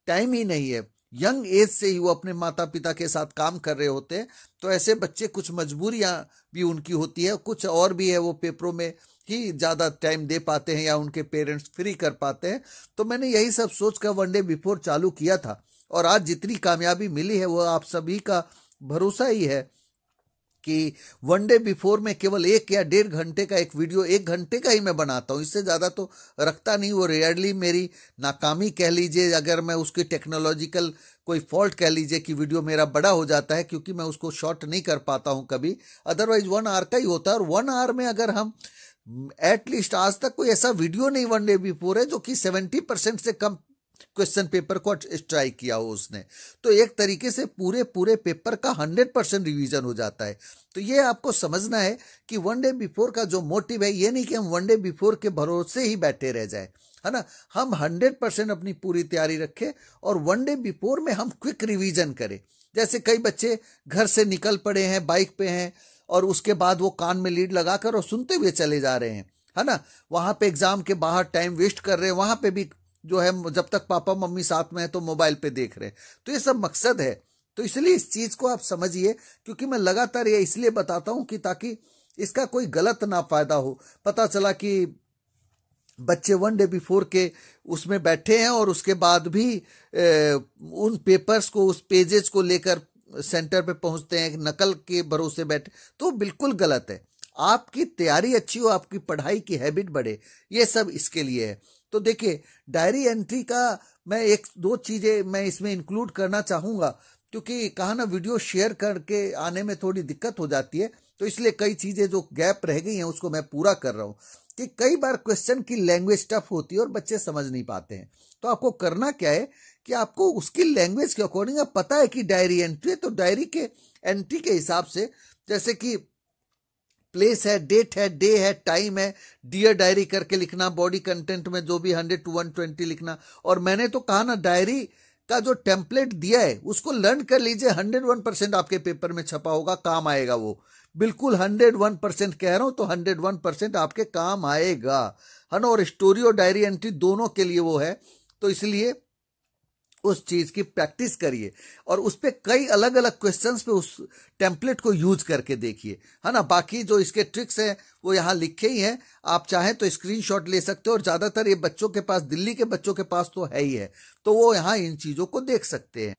टाइम ही नहीं है। यंग एज से ही वो अपने माता पिता के साथ काम कर रहे होते हैं। तो ऐसे बच्चे, कुछ मजबूरियां भी उनकी होती है, कुछ और भी है, वो पेपरों में ही ज़्यादा टाइम दे पाते हैं या उनके पेरेंट्स फ्री कर पाते हैं। तो मैंने यही सब सोच कर वन डे बिफोर चालू किया था, और आज जितनी कामयाबी मिली है वो आप सभी का भरोसा ही है कि वन डे बिफोर में केवल 1 या 1.5 घंटे का एक वीडियो, 1 घंटे का ही मैं बनाता हूँ, इससे ज़्यादा तो रखता नहीं। वो रेयरली मेरी नाकामी कह लीजिए, अगर मैं उसकी टेक्नोलॉजिकल कोई फॉल्ट कह लीजिए कि वीडियो मेरा बड़ा हो जाता है, क्योंकि मैं उसको शॉर्ट नहीं कर पाता हूँ कभी। अदरवाइज 1 आवर का ही होता है। और 1 आवर में अगर हम एटलीस्ट, आज तक कोई ऐसा वीडियो नहीं वन डे बिफोर है जो कि 70% से कम क्वेश्चन पेपर को स्ट्राइक किया हो उसने। तो एक तरीके से पूरे पेपर का 100% रिवीजन हो जाता है। तो ये आपको समझना है कि वन डे बिफोर का जो मोटिव है, ये नहीं कि हम वन डे बिफोर के भरोसे ही बैठे रह जाए, है ना। हम 100% अपनी पूरी तैयारी रखें और वन डे बिफोर में हम क्विक रिवीजन करें। जैसे कई बच्चे घर से निकल पड़े हैं, बाइक पे हैं, और उसके बाद वो कान में लीड लगाकर और सुनते हुए चले जा रहे हैं, है ना। वहां पे एग्जाम के बाहर टाइम वेस्ट कर रहे हैं, वहां पे भी जो है जब तक पापा मम्मी साथ में है तो मोबाइल पे देख रहे हैं। तो ये सब मकसद है। तो इसलिए इस चीज को आप समझिए, क्योंकि मैं लगातार ये इसलिए बताता हूं कि ताकि इसका कोई गलत ना फायदा हो। पता चला कि बच्चे वन डे बिफोर के उसमें बैठे हैं और उसके बाद भी उन पेपर्स को, उस पेजेस को लेकर सेंटर पे पहुंचते हैं, नकल के भरोसे बैठे, तो बिल्कुल गलत है। आपकी तैयारी अच्छी हो, आपकी पढ़ाई की हैबिट बढ़े, ये सब इसके लिए है। तो देखिए, डायरी एंट्री का मैं 1-2 चीजें मैं इसमें इंक्लूड करना चाहूंगा, क्योंकि कहा ना वीडियो शेयर करके आने में थोड़ी दिक्कत हो जाती है। तो इसलिए कई चीजें जो गैप रह गई हैं उसको मैं पूरा कर रहा हूं। कि कई बार क्वेश्चन की लैंग्वेज टफ होती है और बच्चे समझ नहीं पाते हैं। तो आपको करना क्या है कि आपको उसकी लैंग्वेज के अकॉर्डिंग, आप पता है कि डायरी एंट्री है तो डायरी के एंट्री के हिसाब से, जैसे कि प्लेस है, डेट है, डे है, टाइम है, डियर डायरी करके लिखना, बॉडी कंटेंट में जो भी 100 to 120 लिखना। और मैंने तो कहा ना, डायरी का जो टेम्पलेट दिया है उसको लर्न कर लीजिए। 101% आपके पेपर में छपा होगा, काम आएगा वो। बिल्कुल 101% कह रहा हूं, तो 101% आपके काम आएगा। है ना, और स्टोरी और डायरी एंट्री दोनों के लिए वो है। तो इसलिए उस चीज की प्रैक्टिस करिए और उस पे कई अलग अलग क्वेश्चंस पे उस टेम्पलेट को यूज करके देखिए, है ना। बाकी जो इसके ट्रिक्स हैं वो यहाँ लिखे ही हैं, आप चाहें तो स्क्रीनशॉट ले सकते हो, और ज्यादातर ये बच्चों के पास, दिल्ली के बच्चों के पास तो है ही है, तो वो यहाँ इन चीजों को देख सकते हैं।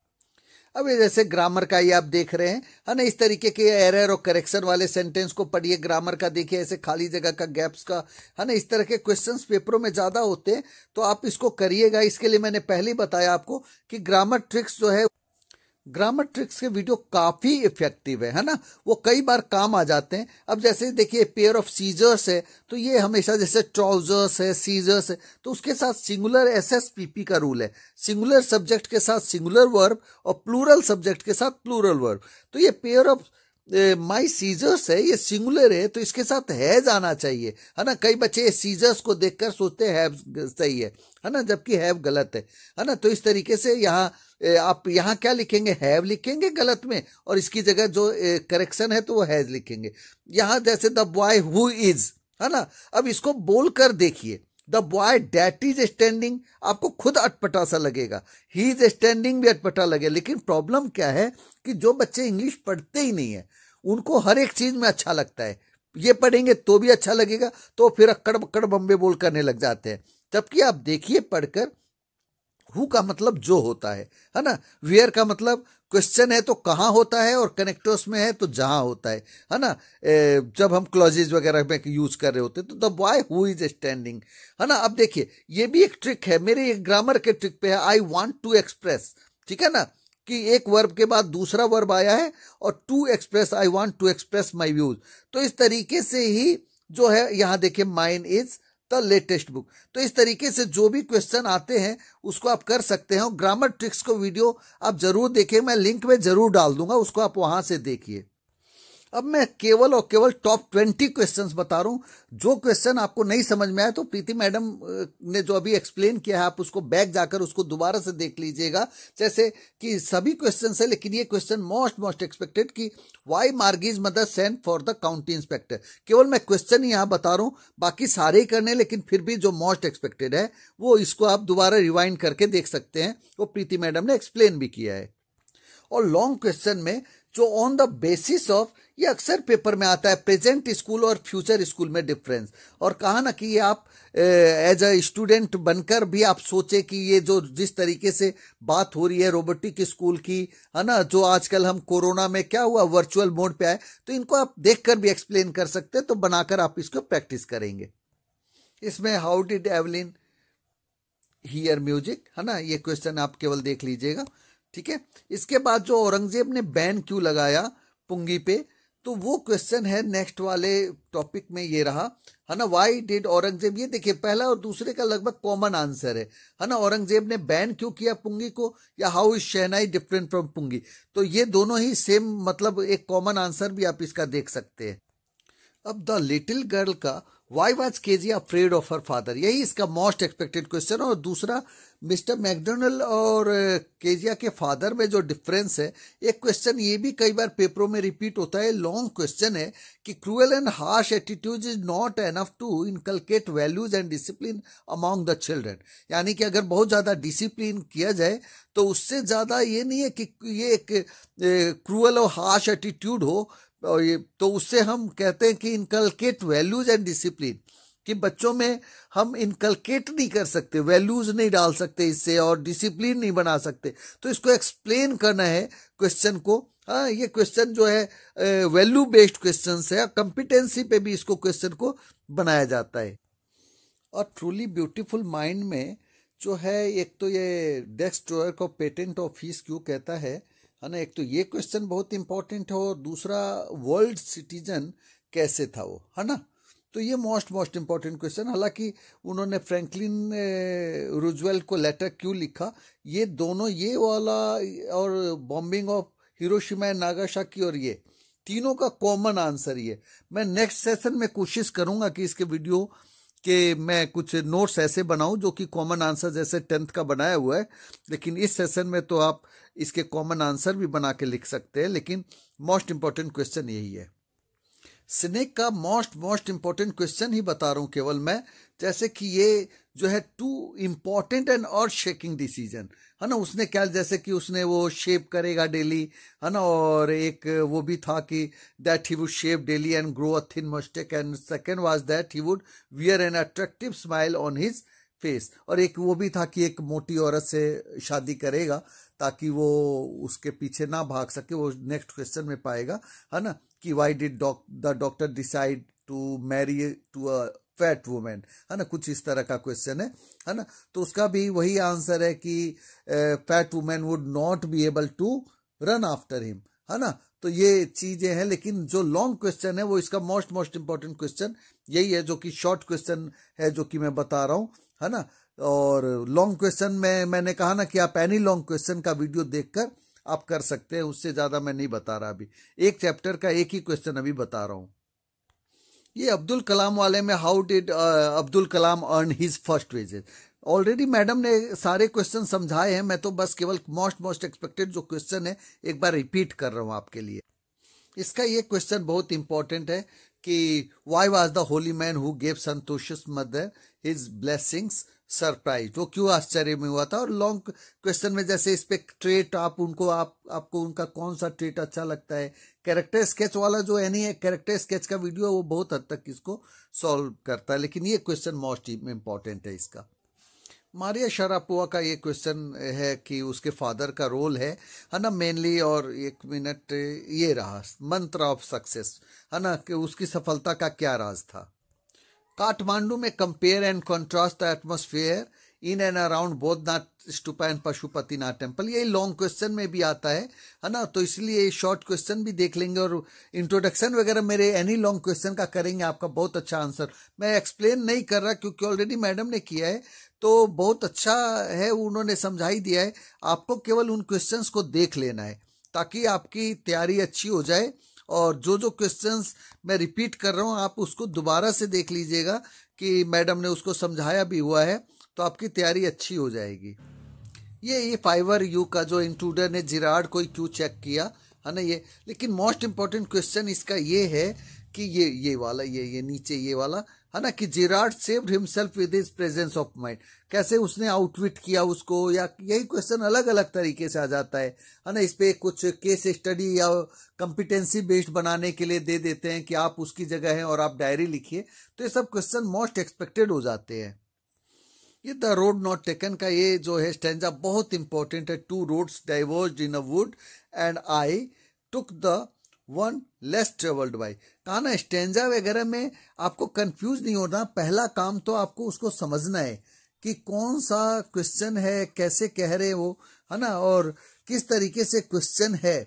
अब ये जैसे ग्रामर का ये आप देख रहे हैं, है ना, इस तरीके के एरर और करेक्शन वाले सेंटेंस को पढ़िए। ग्रामर का देखिए, ऐसे खाली जगह का, गैप्स का, है ना, इस तरह के क्वेश्चंस पेपरों में ज्यादा होते हैं, तो आप इसको करिएगा। इसके लिए मैंने पहले ही बताया आपको कि ग्रामर ट्रिक्स जो है, ग्रामर ट्रिक्स के वीडियो काफी इफेक्टिव है ना, वो कई बार काम आ जाते हैं। अब जैसे देखिए पेयर ऑफ सीजर्स है, तो ये हमेशा, जैसे ट्राउजर्स है, सीजर्स है, तो उसके साथ सिंगुलर एसएसपीपी का रूल है, सिंगुलर सब्जेक्ट के साथ सिंगुलर वर्ब और प्लूरल सब्जेक्ट के साथ प्लूरल वर्ब। तो ये पेयर ऑफ माई सीजर्स है, ये सिंगुलर है, तो इसके साथ हैज आना चाहिए, है ना। कई बच्चे सीजर्स को देखकर सोचते हैं हैव सही है ना, जबकि हैव गलत है ना। तो इस तरीके से यहाँ आप यहाँ क्या लिखेंगे, हैव लिखेंगे गलत में, और इसकी जगह जो करेक्शन है तो वो हैज लिखेंगे। यहाँ जैसे द बॉय हु इज, है ना, अब इसको बोलकर देखिए, the boy that is standing, आपको खुद अटपटा सा लगेगा, ही इज स्टैंडिंग भी अटपटा लगे। लेकिन प्रॉब्लम क्या है कि जो बच्चे इंग्लिश पढ़ते ही नहीं है, उनको हर एक चीज में अच्छा लगता है, ये पढ़ेंगे तो भी अच्छा लगेगा, तो फिर अक्कड़ बक्कड़ बम्बे बोल करने लग जाते हैं। जबकि आप देखिए पढ़कर, हु का मतलब जो होता है ना, वेयर का मतलब क्वेश्चन है तो कहाँ होता है, और कनेक्टर्स में है तो जहां होता है ना। जब हम क्लॉजेज वगैरह में यूज कर रहे होते हैं, तो the boy who is standing, है ना। अब देखिए ये भी एक ट्रिक है, मेरे एक ग्रामर के ट्रिक पे है, आई वांट टू एक्सप्रेस, ठीक है ना, कि एक वर्ब के बाद दूसरा वर्ब आया है, और to express, I want to express my views. तो इस तरीके से ही जो है यहाँ देखिए, mine is the latest book. तो इस तरीके से जो भी क्वेश्चन आते हैं उसको आप कर सकते हैं, और ग्रामर ट्रिक्स को वीडियो आप जरूर देखिए, मैं लिंक में जरूर डाल दूंगा, उसको आप वहां से देखिए। अब मैं केवल और केवल टॉप 20 क्वेश्चंस बता रहा हूं। जो क्वेश्चन आपको नहीं समझ में आया तो प्रीति मैडम ने जो अभी एक्सप्लेन किया है, आप उसको बैक जाकर उसको दोबारा से देख लीजिएगा। जैसे कि सभी क्वेश्चंस है, लेकिन ये क्वेश्चन मोस्ट एक्सपेक्टेड कि why Margie's mother sent for the county inspector. केवल मैं क्वेश्चन ही यहाँ बता रहा हूँ, बाकी सारे ही करने, लेकिन फिर भी जो मोस्ट एक्सपेक्टेड है वो इसको आप दोबारा रिवाइंड करके देख सकते हैं, वो प्रीति मैडम ने एक्सप्लेन भी किया है। और लॉन्ग क्वेश्चन में जो ऑन द बेसिस ऑफ, ये अक्सर पेपर में आता है, प्रेजेंट स्कूल और फ्यूचर स्कूल में डिफरेंस, और कहा ना कि ये आप एज अ स्टूडेंट बनकर भी आप सोचे कि ये जो जिस तरीके से बात हो रही है रोबोटिक स्कूल की, है ना, जो आजकल हम कोरोना में क्या हुआ वर्चुअल मोड पे आए, तो इनको आप देखकर भी एक्सप्लेन कर सकते हैं, तो बनाकर आप इसको प्रैक्टिस करेंगे। इसमें how did Evelyn here music, है ना, ये क्वेश्चन आप केवल देख लीजिएगा, ठीक है। इसके बाद जो औरंगजेब ने बैन क्यों लगाया पुंगी पे, तो वो क्वेश्चन है नेक्स्ट वाले टॉपिक में, ये रहा, है ना, व्हाई डिड औरंगजेब। ये देखिए पहला और दूसरे का लगभग कॉमन आंसर है ना। औरंगजेब ने बैन क्यों किया पुंगी को, या how is shehnai different from pungi, तो ये दोनों ही सेम, मतलब एक कॉमन आंसर भी आप इसका देख सकते हैं। अब द लिटिल गर्ल का why was Kezia afraid of her father, यही इसका मोस्ट एक्सपेक्टेड क्वेश्चन। और दूसरा मिस्टर मैकडोनल्ड और केजिया के फादर में जो डिफरेंस है, एक क्वेश्चन ये भी कई बार पेपरों में रिपीट होता है, लॉन्ग क्वेश्चन है कि cruel and harsh attitude is not enough to inculcate values and discipline among the children. यानी कि अगर बहुत ज्यादा डिसिप्लिन किया जाए तो उससे ज्यादा ये नहीं है कि ये एक क्रूअल और हार्श एटीट्यूड हो, और ये तो उससे हम कहते हैं कि इनकलकेट वैल्यूज एंड डिसिप्लिन, कि बच्चों में हम इनकलकेट नहीं कर सकते, वैल्यूज नहीं डाल सकते इससे, और डिसिप्लिन नहीं बना सकते, तो इसको एक्सप्लेन करना है क्वेश्चन को। हाँ, ये क्वेश्चन जो है वैल्यू बेस्ड क्वेश्चन है, कॉम्पिटेंसी पे भी इसको क्वेश्चन को बनाया जाता है। और ट्रूली ब्यूटीफुल माइंड में जो है, एक तो ये डेस्क ड्रॉयर को पेटेंट ऑफिस क्यों कहता है ना, एक तो ये क्वेश्चन बहुत इंपॉर्टेंट है, और दूसरा वर्ल्ड सिटीजन कैसे था वो, है ना। तो ये मोस्ट इंपॉर्टेंट क्वेश्चन। हालांकि उन्होंने फ्रैंकलिन रूजवेल्ट को लेटर क्यों लिखा, ये दोनों, ये वाला और bombing of Hiroshima and Nagasaki, और ये तीनों का कॉमन आंसर ही है। मैं नेक्स्ट सेशन में कोशिश करूंगा कि इसके वीडियो कि मैं कुछ नोट्स ऐसे बनाऊं जो कि कॉमन आंसर जैसे 10th का बनाया हुआ है, लेकिन इस सेशन में तो आप इसके कॉमन आंसर भी बना के लिख सकते हैं, लेकिन मोस्ट इंपॉर्टेंट क्वेश्चन यही है। स्नेक का मोस्ट इंपॉर्टेंट क्वेश्चन ही बता रहा हूं केवल मैं, जैसे कि ये जो है टू इम्पॉर्टेंट एंड और शेकिंग डिसीजन, है ना। उसने क्या, जैसे कि उसने वो शेव करेगा डेली, है ना, और एक वो भी था कि that he would shave daily and grow a thin moustache, and second was that he would wear an attractive smile on his face, और एक वो भी था कि एक मोटी औरत से शादी करेगा ताकि वो उसके पीछे ना भाग सके। वो नेक्स्ट क्वेश्चन में पाएगा, है ना, कि why did the doctor decide to marry to a fat women, है ना, कुछ इस तरह का क्वेश्चन है ना। तो उसका भी वही आंसर है कि fat women would not be able to run after him, है ना। तो ये चीजें हैं, लेकिन जो लॉन्ग क्वेश्चन है वो इसका मोस्ट इंपॉर्टेंट क्वेश्चन यही है, जो कि शॉर्ट क्वेश्चन है जो कि मैं बता रहा हूं, है ना। और लॉन्ग क्वेश्चन में मैंने कहा ना कि आप एनी लॉन्ग क्वेश्चन का वीडियो देखकर आप कर सकते हैं, उससे ज्यादा मैं नहीं बता रहा। अभी एक चैप्टर का एक ही क्वेश्चन अभी बता रहा हूं। ये अब्दुल कलाम वाले में how did Abdul Kalam earn his first wages, already madam ने सारे क्वेश्चन समझाए हैं, मैं तो बस केवल मोस्ट एक्सपेक्टेड जो क्वेश्चन है एक बार रिपीट कर रहा हूं आपके लिए। इसका ये क्वेश्चन बहुत इंपॉर्टेंट है कि why was the holy man who gave Santoshi's mother his blessings surprise, वो क्यों आश्चर्य में हुआ था। और लॉन्ग क्वेश्चन में जैसे इस पे ट्रेट आपको उनका कौन सा ट्रेट अच्छा लगता है, कैरेक्टर स्केच वाला जो एनी है कैरेक्टर स्केच का वीडियो है वो बहुत हद तक इसको सॉल्व करता है, लेकिन ये क्वेश्चन मोस्ट इंपॉर्टेंट है इसका। मारिया शरापोवा का ये क्वेश्चन है कि उसके फादर का रोल है ना मेनली, और एक मिनट ये रहा मंत्र ऑफ सक्सेस, है ना, कि उसकी सफलता का क्या राज था। काठमांडू में compare and contrast the atmosphere in and around Bodhnath stupa and Pashupatinath temple, ये लॉन्ग क्वेश्चन में भी आता है ना, तो इसलिए शॉर्ट क्वेश्चन भी देख लेंगे और इंट्रोडक्शन वगैरह मेरे एनी लॉन्ग क्वेश्चन का करेंगे, आपका बहुत अच्छा आंसर। मैं एक्सप्लेन नहीं कर रहा क्योंकि ऑलरेडी मैडम ने किया है, तो बहुत अच्छा है, उन्होंने समझा ही दिया है। आपको केवल उन क्वेश्चंस को देख लेना है ताकि आपकी तैयारी अच्छी हो जाए, और जो क्वेश्चंस मैं रिपीट कर रहा हूं आप उसको दोबारा से देख लीजिएगा कि मैडम ने उसको समझाया भी हुआ है, तो आपकी तैयारी अच्छी हो जाएगी। ये फाइवर यू का जो इंट्रूडर ने जिराड को क्यों चेक किया, है ना, ये। लेकिन मोस्ट इंपॉर्टेंट क्वेश्चन इसका ये है कि ये वाला ये नीचे ये वाला, है ना, कि Gerard saved himself with his presence of mind, कैसे उसने आउटविट किया उसको, या यही क्वेश्चन अलग अलग तरीके से आ जाता है ना। इस पे कुछ केस स्टडी या कॉम्पिटेंसी बेस्ड बनाने के लिए दे देते हैं कि आप उसकी जगह हैं और आप डायरी लिखिए, तो ये सब क्वेश्चन मोस्ट एक्सपेक्टेड हो जाते हैं। ये द रोड नॉट टेकन का ये जो है स्टैंजा बहुत इंपॉर्टेंट है। Two roads diverged in a wood and I took the one less travelled by, कहा ना स्टैंजा वगैरह में आपको कंफ्यूज नहीं होना, पहला काम तो आपको उसको समझना है कि कौन सा क्वेश्चन है, कैसे कह रहे वो, है ना, और किस तरीके से क्वेश्चन है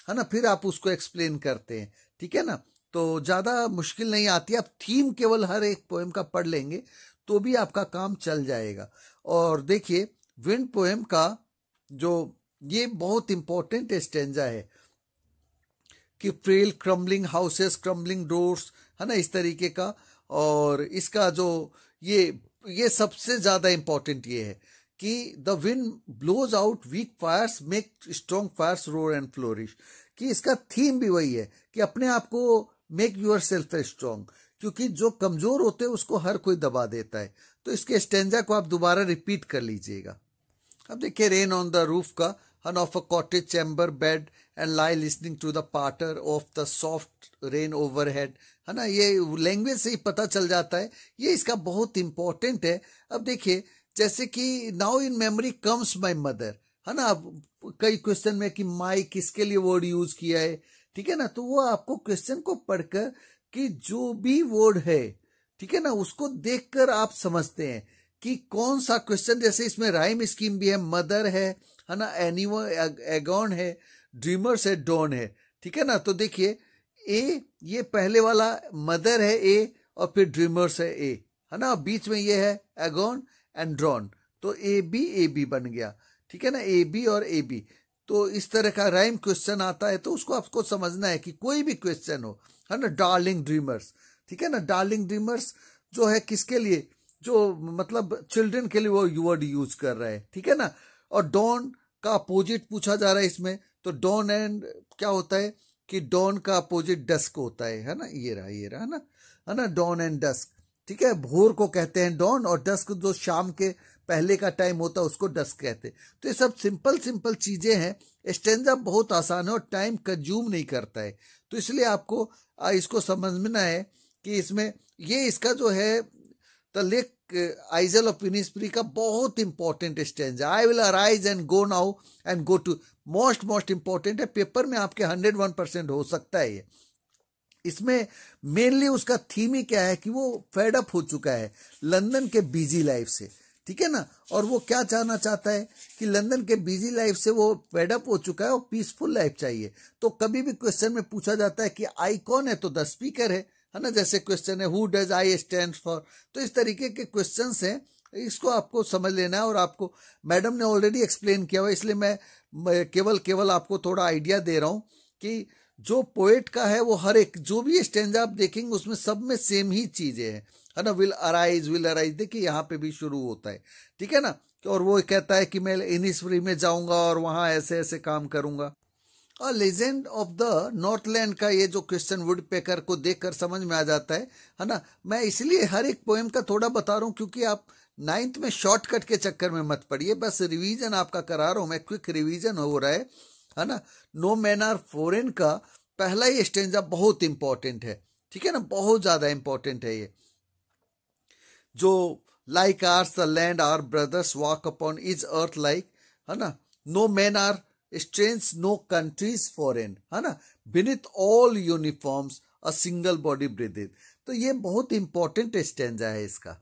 ना, फिर आप उसको एक्सप्लेन करते हैं, ठीक है ना। तो ज्यादा मुश्किल नहीं आती, आप थीम केवल हर एक पोएम का पढ़ लेंगे तो भी आपका काम चल जाएगा। और देखिए विंड पोएम का जो ये बहुत इंपॉर्टेंट स्टैंजा है कि frail crumbling houses crumbling doors, है ना, इस तरीके का। और इसका जो ये सबसे ज्यादा इंपॉर्टेंट ये है कि the wind blows out weak fires make strong fires roar and flourish, कि इसका थीम भी वही है कि अपने आप को मेक यूर सेल्फ स्ट्रॉन्ग, क्योंकि जो कमजोर होते हैं उसको हर कोई दबा देता है। तो इसके स्टैंजा को आप दोबारा रिपीट कर लीजिएगा। अब देखिए रेन ऑन द रूफ का, हन of a cottage chamber bed and lie listening to the patter of the soft rain overhead, है ना, ये लैंग्वेज से ही पता चल जाता है, ये इसका बहुत इंपॉर्टेंट है। अब देखिए जैसे कि now in memory comes my mother, है ना, अब कई क्वेश्चन में कि माई किसके लिए वर्ड यूज किया है, ठीक है ना, तो वो आपको क्वेश्चन को पढ़कर कि जो भी वर्ड है, ठीक है ना, उसको देखकर आप समझते हैं कि कौन सा क्वेश्चन। जैसे इसमें राइम स्कीम भी है, मदर है ना, एनीवन एगॉन है, ड्रीमर्स है, डॉन है, ठीक है ना। तो देखिए ये पहले वाला मदर है ए, और फिर ड्रीमर्स है ना, बीच में ये है एगॉन एंड ड्रॉन, तो ए बी बन गया, ठीक है ना, ए बी और ए बी। तो इस तरह का राइम क्वेश्चन आता है, तो उसको आपको समझना है कि कोई भी क्वेश्चन हो, है ना, डार्लिंग ड्रीमर्स, ठीक है ना, डार्लिंग ड्रीमर्स जो है किसके लिए, जो मतलब चिल्ड्रन के लिए वो वर्ड यूज कर रहा है, ठीक है ना। और डॉन का अपोजिट पूछा जा रहा है इसमें, तो डॉन एंड क्या होता है कि डॉन का अपोजिट डस्क होता है ना, ये रहा है ना डॉन एंड डस्क, ठीक है। भोर को कहते हैं डॉन, और डस्क जो शाम के पहले का टाइम होता है उसको डस्क कहते हैं। तो ये सब सिंपल चीजें हैं। स्टैंजा बहुत आसान है और टाइम कंज्यूम नहीं करता है, तो इसलिए आपको इसको समझना है कि इसमें ये इसका जो है the lake isle of Innisfree का बहुत important stanza. I will arise and go now and go to, most important है, पेपर में आपके 101% हो सकता है ये। इसमें मेनली उसका थीम ही क्या है कि वो फेड अप हो चुका है लंदन के बिजी लाइफ से, ठीक है ना। और वो क्या चाहना चाहता है कि लंदन के बिजी लाइफ से वो फेड अप हो चुका है और पीसफुल लाइफ चाहिए। तो कभी भी क्वेश्चन में पूछा जाता है कि आई कौन है, तो द स्पीकर है ना। जैसे क्वेश्चन है who does I stand for, तो इस तरीके के क्वेश्चंस हैं, इसको आपको समझ लेना है। और आपको मैडम ने ऑलरेडी एक्सप्लेन किया हुआ, इसलिए मैं केवल आपको थोड़ा आइडिया दे रहा हूं कि जो पोएट का है वो हर एक जो भी स्टैंजा आप देखेंगे उसमें सब में सेम ही चीजें हैं, है ना। विल अराइज देखिए यहाँ पे भी शुरू होता है, ठीक है ना। और वो कहता है कि मैं इनिस्फ्री में जाऊंगा और वहां ऐसे ऐसे काम करूंगा। और लेजेंड ऑफ द नॉर्थलैंड का ये जो क्वेश्चन वुड पेकर को देखकर समझ में आ जाता है ना। मैं इसलिए हर एक पोएम का थोड़ा बता रहा हूँ क्योंकि आप 9th में शॉर्टकट के चक्कर में मत पड़िए, बस रिवीजन आपका करा रहा हूं मैं, क्विक रिवीजन हो रहा है ना। नो मैन आर फॉरेन का पहला ही स्टेंजा बहुत इंपॉर्टेंट है, ठीक है ना, बहुत ज्यादा इंपॉर्टेंट है ये। जो like ours the land our brothers walk upon is earth like, है ना। No men are strange no countries foreign, है ना। Beneath all uniforms a single body breatheth, तो ये बहुत इंपॉर्टेंट स्टेंजा है इसका।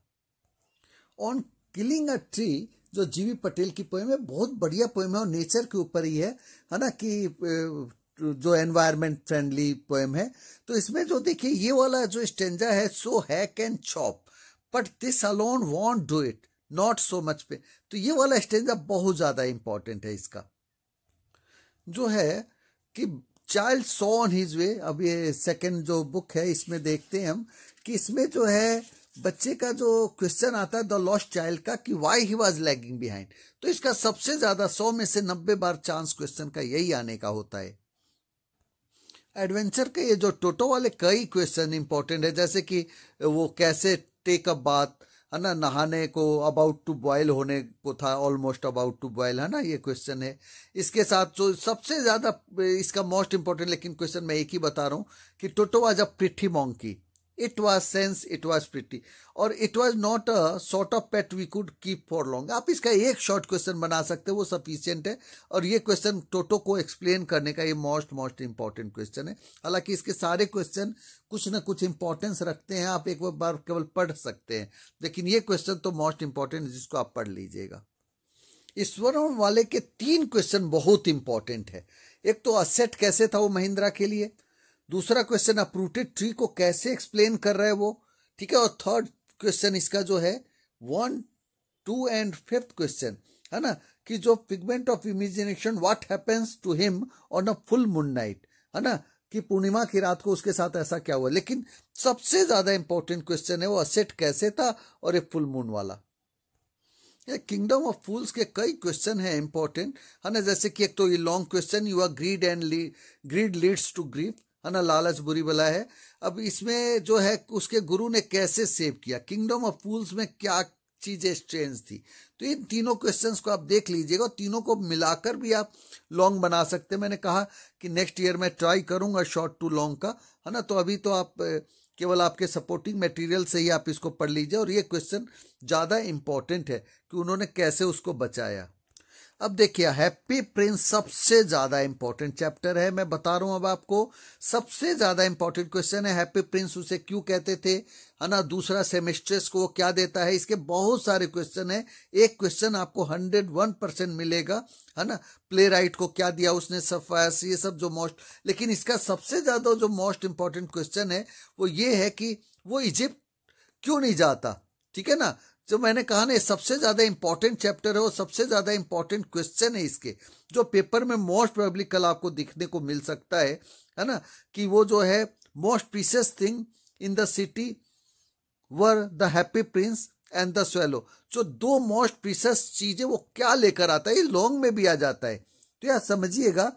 ऑन किलिंग अ ट्री जो जीवी पटेल की पोएम है, बहुत बढ़िया पोएम है और नेचर के ऊपर ही है ना, कि जो एनवायरमेंट फ्रेंडली पोएम है। तो इसमें जो देखिए ये वाला जो स्टेंजा है, so hack and chop but this alone won't do it not so much pay, तो ये वाला स्टेंजा बहुत ज्यादा इंपॉर्टेंट है इसका। जो है कि child saw on his way, अब ये सेकंड जो बुक है इसमें देखते हैं हम कि इसमें जो है बच्चे का जो क्वेश्चन आता है द लॉस्ट चाइल्ड का कि why he was lagging behind, तो इसका सबसे ज्यादा 100 में से 90 बार चांस क्वेश्चन का यही आने का होता है। एडवेंचर के ये जो टोटो वाले कई क्वेश्चन इंपॉर्टेंट है, जैसे कि वो कैसे टेक अ बाथ, है ना, नहाने को अबाउट टू बॉयल होने को था, ऑलमोस्ट अबाउट टू बॉयल, है ना, ये क्वेश्चन है। इसके साथ जो सबसे ज्यादा इसका मोस्ट इंपॉर्टेंट लेकिन क्वेश्चन मैं एक ही बता रहा हूं कि Toto was a pretty monkey, it was sense, it was pretty, और it was not a sort of pet we could keep for long. आप इसका एक शॉर्ट क्वेश्चन बना सकते हो, वो सफिशियंट है। और ये क्वेश्चन टोटो को एक्सप्लेन करने का ये मोस्ट इंपॉर्टेंट क्वेश्चन है। हालांकि इसके सारे क्वेश्चन कुछ ना कुछ इंपॉर्टेंस रखते हैं, आप एक बार केवल पढ़ सकते हैं, लेकिन ये क्वेश्चन तो मोस्ट इंपॉर्टेंट है, जिसको आप पढ़ लीजिएगा। ईश्वरों वाले के 3 क्वेश्चन बहुत इंपॉर्टेंट है। एक तो असेट कैसे था वो महिंद्रा के लिए, दूसरा क्वेश्चन अप्रूटेड ट्री को कैसे एक्सप्लेन कर रहा है वो, ठीक है, और थर्ड क्वेश्चन इसका जो है 1, 2 एंड 5th क्वेश्चन, है ना, कि जो figment of imagination what happens to him on a full moon night, है ना, कि पूर्णिमा की रात को उसके साथ ऐसा क्या हुआ। लेकिन सबसे ज्यादा इंपॉर्टेंट क्वेश्चन है वो असेट कैसे था और एक फुल मून वाला। किंगडम ऑफ फूल्स के कई क्वेश्चन है इंपॉर्टेंट, है ना, जैसे कि एक तो ये long question, you are greed and greed leads to grief, है ना, लालच बुरी बला है। अब इसमें जो है उसके गुरु ने कैसे सेव किया, किंगडम ऑफ फूल्स में क्या चीजें स्ट्रेंज थी, तो इन तीनों क्वेश्चंस को आप देख लीजिएगा, तीनों को मिलाकर भी आप लॉन्ग बना सकते हैं। मैंने कहा कि नेक्स्ट ईयर मैं ट्राई करूंगा शॉर्ट टू लॉन्ग का, है ना। तो अभी तो आप केवल आपके सपोर्टिंग मटेरियल से ही आप इसको पढ़ लीजिए, और ये क्वेश्चन ज्यादा इंपॉर्टेंट है कि उन्होंने कैसे उसको बचाया। अब देखिए हैप्पी प्रिंस सबसे ज्यादा इंपॉर्टेंट चैप्टर है, मैं बता रहा हूं अब आपको। सबसे ज्यादा इंपॉर्टेंट क्वेश्चन है हैप्पी प्रिंस उसे क्यों कहते थे, है ना, दूसरा सेमिस्ट्रेस को क्या देता है, इसके बहुत सारे क्वेश्चन है। एक क्वेश्चन आपको 101% मिलेगा, है ना, प्ले राइट को क्या दिया उसने, सफायस, ये सब जो मोस्ट, लेकिन इसका सबसे ज्यादा जो मोस्ट इंपॉर्टेंट क्वेश्चन है वो ये है कि वो इजिप्ट क्यों नहीं जाता, ठीक है ना। जो मैंने कहा ना सबसे ज्यादा इंपॉर्टेंट चैप्टर है और सबसे ज्यादा इंपॉर्टेंट क्वेश्चन है इसके, जो पेपर में मोस्ट प्रोबेबली कल आपको दिखने को मिल सकता है ना, कि वो जो है most precious thing in the city were the happy Prince and the swallow, जो 2 मोस्ट प्रीशियस चीजें वो क्या लेकर आता है, ये लॉन्ग में भी आ जाता है। तो यार समझिएगा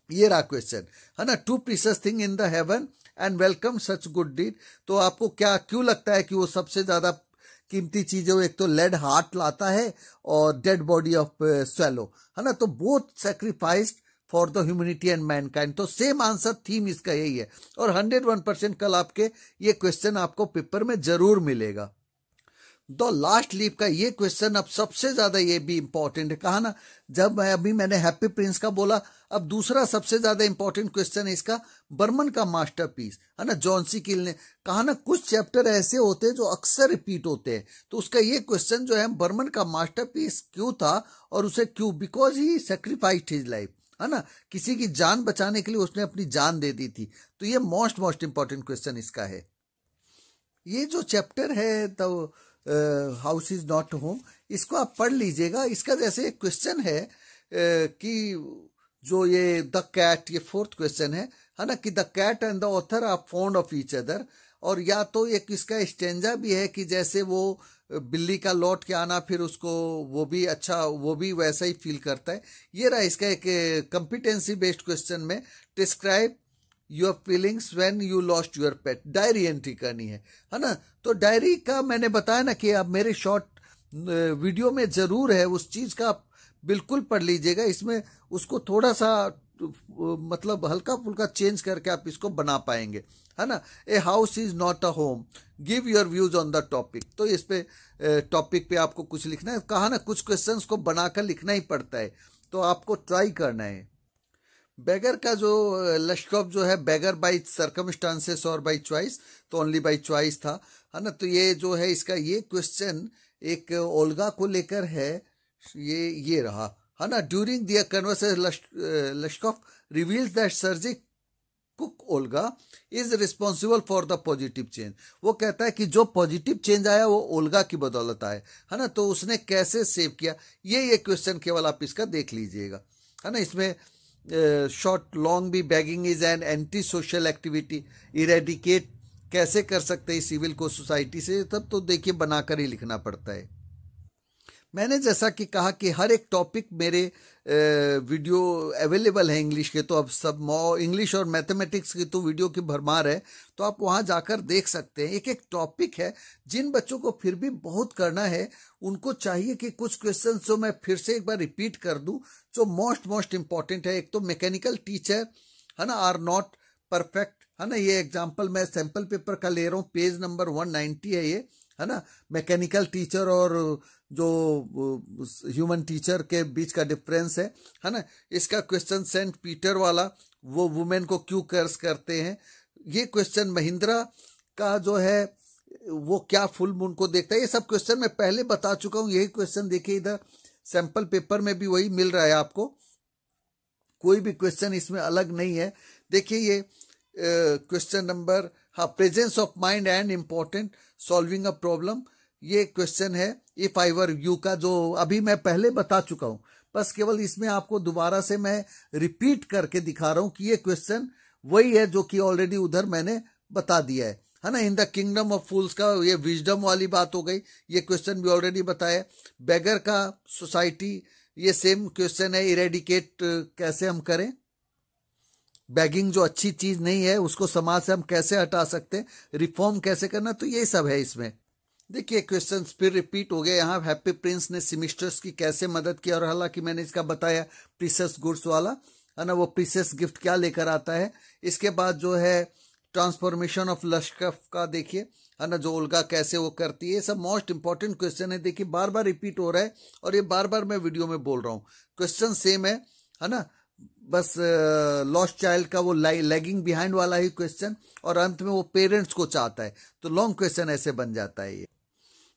ये रहा क्वेश्चन, है ना। Two precious thing in the heaven and welcome such good deed. तो आपको क्या क्यों लगता है कि वो सबसे ज्यादा कीमती चीज है? एक तो लेड हार्ट लाता है और डेड बॉडी ऑफ स्वेलो, है ना। तो both sacrificed for the humanity and Mankind. तो सेम आंसर थीम इसका यही है और 101% कल आपके ये क्वेश्चन आपको पेपर में जरूर मिलेगा। द लास्ट लीप का ये क्वेश्चन अब सबसे ज्यादा ये भी इंपॉर्टेंट है। कहा ना, जब मैंने हैप्पी प्रिंस का बोला, अब दूसरा सबसे ज्यादा इंपॉर्टेंट क्वेश्चन है इसका, बर्मन का मास्टरपीस, है ना, जॉन सी कील ने। कहा ना, कुछ चैप्टर ऐसे होते हैं जो अक्सर रिपीट होते हैं, तो उसका ये क्वेश्चन जो है, बर्मन का मास्टरपीस क्यों था और उसे क्यों? Because he sacrificed his life, है ना, किसी की जान बचाने के लिए उसने अपनी जान दे दी थी। तो ये मोस्ट इंपॉर्टेंट क्वेश्चन इसका है। ये जो चैप्टर है तो हाउस इज नॉट होम, इसको आप पढ़ लीजिएगा। इसका जैसे एक क्वेश्चन है कि जो ये द कैट, ये 4th क्वेश्चन है ना, कि the cat and the author are fond of each other. और या तो एक इसका स्टेंजा भी है कि जैसे वो बिल्ली का लौट के आना, फिर उसको वो भी अच्छा, वो भी वैसा ही फील करता है। ये रहा इसका एक कॉम्पिटेंसी बेस्ड क्वेश्चन में, describe your feelings when you lost your pet. Diary entry करनी है ना। तो डायरी का मैंने बताया ना कि अब मेरे शॉर्ट वीडियो में जरूर है, उस चीज का आप बिल्कुल पढ़ लीजिएगा। इसमें उसको थोड़ा सा मतलब हल्का फुल्का चेंज करके आप इसको बना पाएंगे, है ना। A house is not a home, give your views on the topic. तो इस पे टॉपिक पे आपको कुछ लिखना है। कहा ना, कुछ क्वेश्चंस को बनाकर लिखना ही पड़ता है, तो आपको ट्राई करना है। बेगर का जो लश्कॉफ जो है, बेगर बाई सर्कमस्टांसेस और बाई चॉइस, तो ओनली बाई चॉइस था, है ना। तो ये जो है इसका ये क्वेश्चन एक ओल्गा को लेकर है, ये रहा, है ना। During their conversation Lushkoff reveals that Sergei cook Olga is responsible for the positive change. वो कहता है कि जो पॉजिटिव चेंज आया वो ओल्गा की बदौलत आया, है ना। तो उसने कैसे सेव किया, ये क्वेश्चन केवल आप इसका देख लीजिएगा, है ना। इसमें शॉर्ट लॉन्ग भी, bagging is an anti social activity, eradicate कैसे कर सकते हैं सिविल को सोसाइटी से, तब तो देखिए बनाकर ही लिखना पड़ता है। मैंने जैसा कि कहा कि हर एक टॉपिक मेरे वीडियो अवेलेबल है इंग्लिश के, तो अब सब इंग्लिश और मैथमेटिक्स की तो वीडियो की भरमार है, तो आप वहां जाकर देख सकते हैं। एक एक टॉपिक है, जिन बच्चों को फिर भी बहुत करना है उनको चाहिए कि कुछ क्वेश्चन जो मैं फिर से एक बार रिपीट कर दूं, जो मोस्ट इंपॉर्टेंट है। एक तो मैकेनिकल टीचर, है ना, आर नॉट परफेक्ट, है ना। ये एग्जाम्पल मैं सैंपल पेपर का ले रहा हूँ, पेज नंबर 190 है ये, है ना। मैकेनिकल टीचर और जो ह्यूमन टीचर के बीच का डिफरेंस है ना। इसका क्वेश्चन सेंट पीटर वाला, वो वुमेन को क्यों कर्स करते हैं। ये क्वेश्चन महिंद्रा का जो है वो क्या फुल मून को देखता है। ये सब क्वेश्चन मैं पहले बता चुका हूं। यही क्वेश्चन देखिए इधर सैंपल पेपर में भी वही मिल रहा है आपको, कोई भी क्वेश्चन इसमें अलग नहीं है। देखिए ये क्वेश्चन नंबर, हाँ, presence of mind and important solving a problem, ये क्वेश्चन है इफ आई वर यू का, जो अभी मैं पहले बता चुका हूं, बस केवल इसमें आपको दोबारा से मैं रिपीट करके दिखा रहा हूं कि ये क्वेश्चन वही है जो कि ऑलरेडी उधर मैंने बता दिया है ना। इन द किंगडम ऑफ फूल्स का ये विजडम वाली बात हो गई, ये क्वेश्चन भी ऑलरेडी बताया। बेगर का सोसाइटी, ये सेम क्वेश्चन है, इरेडिकेट कैसे हम करें, बैगिंग जो अच्छी चीज नहीं है उसको समाज से हम कैसे हटा सकते हैं, रिफॉर्म कैसे करना, तो ये सब है इसमें। देखिए क्वेश्चन फिर रिपीट हो गए। यहाँ हैप्पी प्रिंस ने सिमिस्टर्स की कैसे मदद की, और हालांकि मैंने इसका बताया प्रीशियस गुड्स वाला, है ना, वो प्रीशियस गिफ्ट क्या लेकर आता है। इसके बाद जो है ट्रांसफॉर्मेशन ऑफ लश्कफ का देखिए, है ना, जो ओल्गा कैसे वो करती है। ये सब मोस्ट इंपॉर्टेंट क्वेश्चन है। देखिए बार बार रिपीट हो रहा है और ये बार बार मैं वीडियो में बोल रहा हूँ, क्वेश्चन सेम है ना। बस लॉस्ट चाइल्ड का वो लैगिंग बिहाइंड वाला ही क्वेश्चन, और अंत में वो पेरेंट्स को चाहता है, तो लॉन्ग क्वेश्चन ऐसे बन जाता है ये।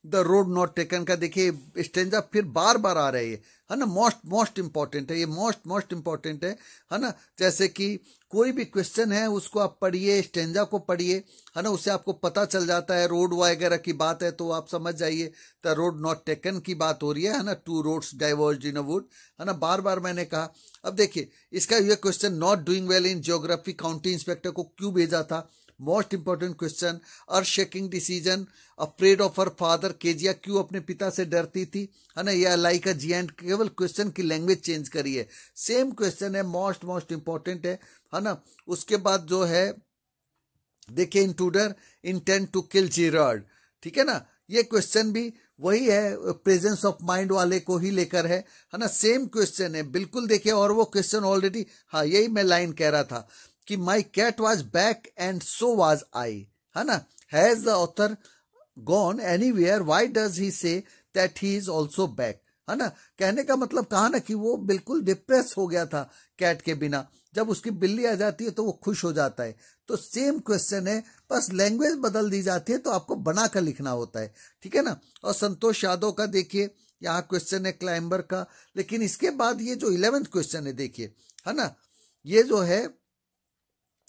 द रोड नॉट टेकन का देखिए स्टेंजा फिर बार बार आ रही है ना, मोस्ट इंपॉर्टेंट है ये, मोस्ट इंपॉर्टेंट है ना। जैसे कि कोई भी क्वेश्चन है उसको आप पढ़िए, स्टेंजा को पढ़िए, है ना, उससे आपको पता चल जाता है। रोड वगैरह की बात है तो आप समझ जाइए द रोड नॉट टेकन की बात हो रही है ना। 2 roads diverge in a wood, है ना, बार बार मैंने कहा। अब देखिए इसका ये question, not doing well in geography, county inspector को क्यों भेजा था, most important question. Earth shaking decision, afraid of her father, Kezia क्यों अपने पिता से डरती थी, है ना, ये लाइक अ जिएंट, केवल क्वेश्चन की लैंग्वेज चेंज करी है, सेम क्वेश्चन है, मोस्ट इंपॉर्टेंट है ना। उसके बाद जो है देखिए, intruder intend to kill Girard, ठीक है ना, ये क्वेश्चन भी वही है, प्रेजेंस ऑफ माइंड वाले को ही लेकर है ना, सेम क्वेश्चन है बिल्कुल। देखिए, और वो क्वेश्चन ऑलरेडी, हाँ यही मैं लाइन कह रहा था कि my cat was back and so was I, है ना, has the author gone anywhere, why does he say that he is also back, है ना। कहने का मतलब कहा ना कि वो बिल्कुल डिप्रेस हो गया था कैट के बिना, जब उसकी बिल्ली आ जाती है तो वो खुश हो जाता है। तो सेम क्वेश्चन है, बस लैंग्वेज बदल दी जाती है, तो आपको बनाकर लिखना होता है, ठीक है ना। और संतोष यादव का देखिए, यहाँ क्वेश्चन है क्लाइंबर का, लेकिन इसके बाद ये जो 11th क्वेश्चन है देखिए, है ना, ये जो है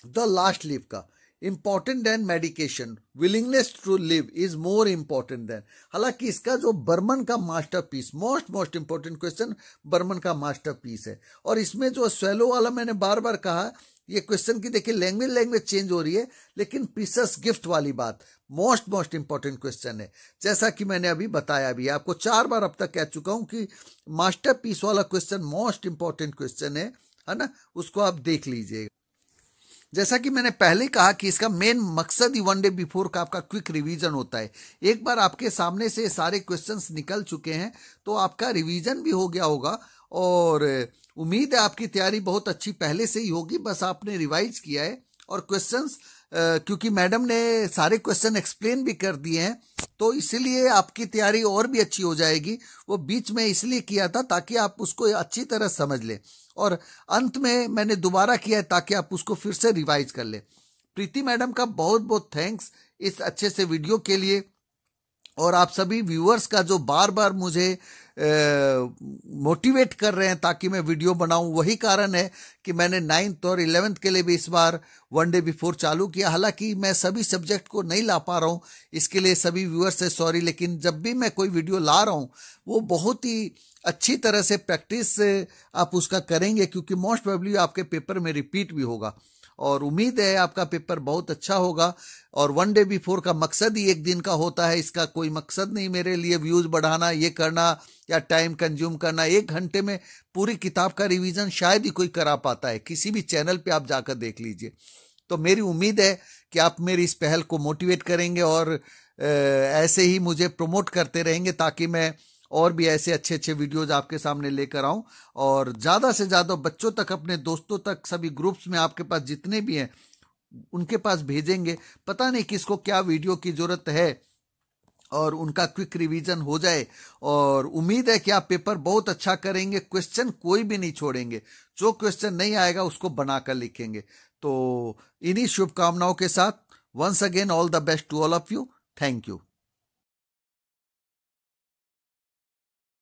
द लास्ट लीव का, important then medication, willingness to live is more important then. हालांकि इसका जो बर्मन का masterpiece, most important question Behrman का मास्टरपीस है। और इसमें जो स्वेलो वाला मैंने बार बार कहा, ये क्वेश्चन की देखिए लैंग्वेज चेंज हो रही है, लेकिन प्रीसियस गिफ्ट वाली बात मोस्ट इंपॉर्टेंट क्वेश्चन है। जैसा कि मैंने अभी बताया, भी आपको 4 बार अब तक कह चुका हूं कि मास्टरपीस वाला क्वेश्चन मोस्ट इंपॉर्टेंट क्वेश्चन है ना, उसको आप देख लीजिएगा। जैसा कि मैंने पहले कहा कि इसका मेन मकसद ही 1 डे बिफोर का आपका क्विक रिवीजन होता है। एक बार आपके सामने से सारे क्वेश्चंस निकल चुके हैं तो आपका रिवीजन भी हो गया होगा, और उम्मीद है आपकी तैयारी बहुत अच्छी पहले से ही होगी, बस आपने रिवाइज किया है। और क्वेश्चंस क्योंकि मैडम ने सारे क्वेश्चन एक्सप्लेन भी कर दिए हैं, तो इसलिए आपकी तैयारी और भी अच्छी हो जाएगी। वो बीच में इसलिए किया था ताकि आप उसको अच्छी तरह समझ लें, और अंत में मैंने दोबारा किया है ताकि आप उसको फिर से रिवाइज कर लें। प्रीति मैडम का बहुत बहुत थैंक्स इस अच्छे से वीडियो के लिए, और आप सभी व्यूअर्स का जो बार बार मुझे मोटिवेट कर रहे हैं ताकि मैं वीडियो बनाऊं, वही कारण है कि मैंने 9th और 11th के लिए भी इस बार 1 डे बिफोर चालू किया। हालांकि मैं सभी सब्जेक्ट को नहीं ला पा रहा हूं, इसके लिए सभी व्यूअर्स से सॉरी, लेकिन जब भी मैं कोई वीडियो ला रहा हूं वो बहुत ही अच्छी तरह से प्रैक्टिस से आप उसका करेंगे, क्योंकि मोस्ट प्रोबेबली आपके पेपर में रिपीट भी होगा, और उम्मीद है आपका पेपर बहुत अच्छा होगा। और 1 डे बिफोर का मकसद ही 1 दिन का होता है, इसका कोई मकसद नहीं मेरे लिए व्यूज बढ़ाना, ये करना या टाइम कंज्यूम करना। 1 घंटे में पूरी किताब का रिवीजन शायद ही कोई करा पाता है, किसी भी चैनल पे आप जाकर देख लीजिए। तो मेरी उम्मीद है कि आप मेरी इस पहल को मोटिवेट करेंगे और ऐसे ही मुझे प्रमोट करते रहेंगे, ताकि मैं और भी ऐसे अच्छे अच्छे वीडियोज आपके सामने लेकर आऊं, और ज़्यादा से ज़्यादा बच्चों तक, अपने दोस्तों तक, सभी ग्रुप्स में आपके पास जितने भी हैं उनके पास भेजेंगे। पता नहीं किसको क्या वीडियो की ज़रूरत है, और उनका क्विक रिवीजन हो जाए। और उम्मीद है कि आप पेपर बहुत अच्छा करेंगे, क्वेश्चन कोई भी नहीं छोड़ेंगे, जो क्वेश्चन नहीं आएगा उसको बनाकर लिखेंगे। तो इन्हीं शुभकामनाओं के साथ once again all the best to all of you. Thank you.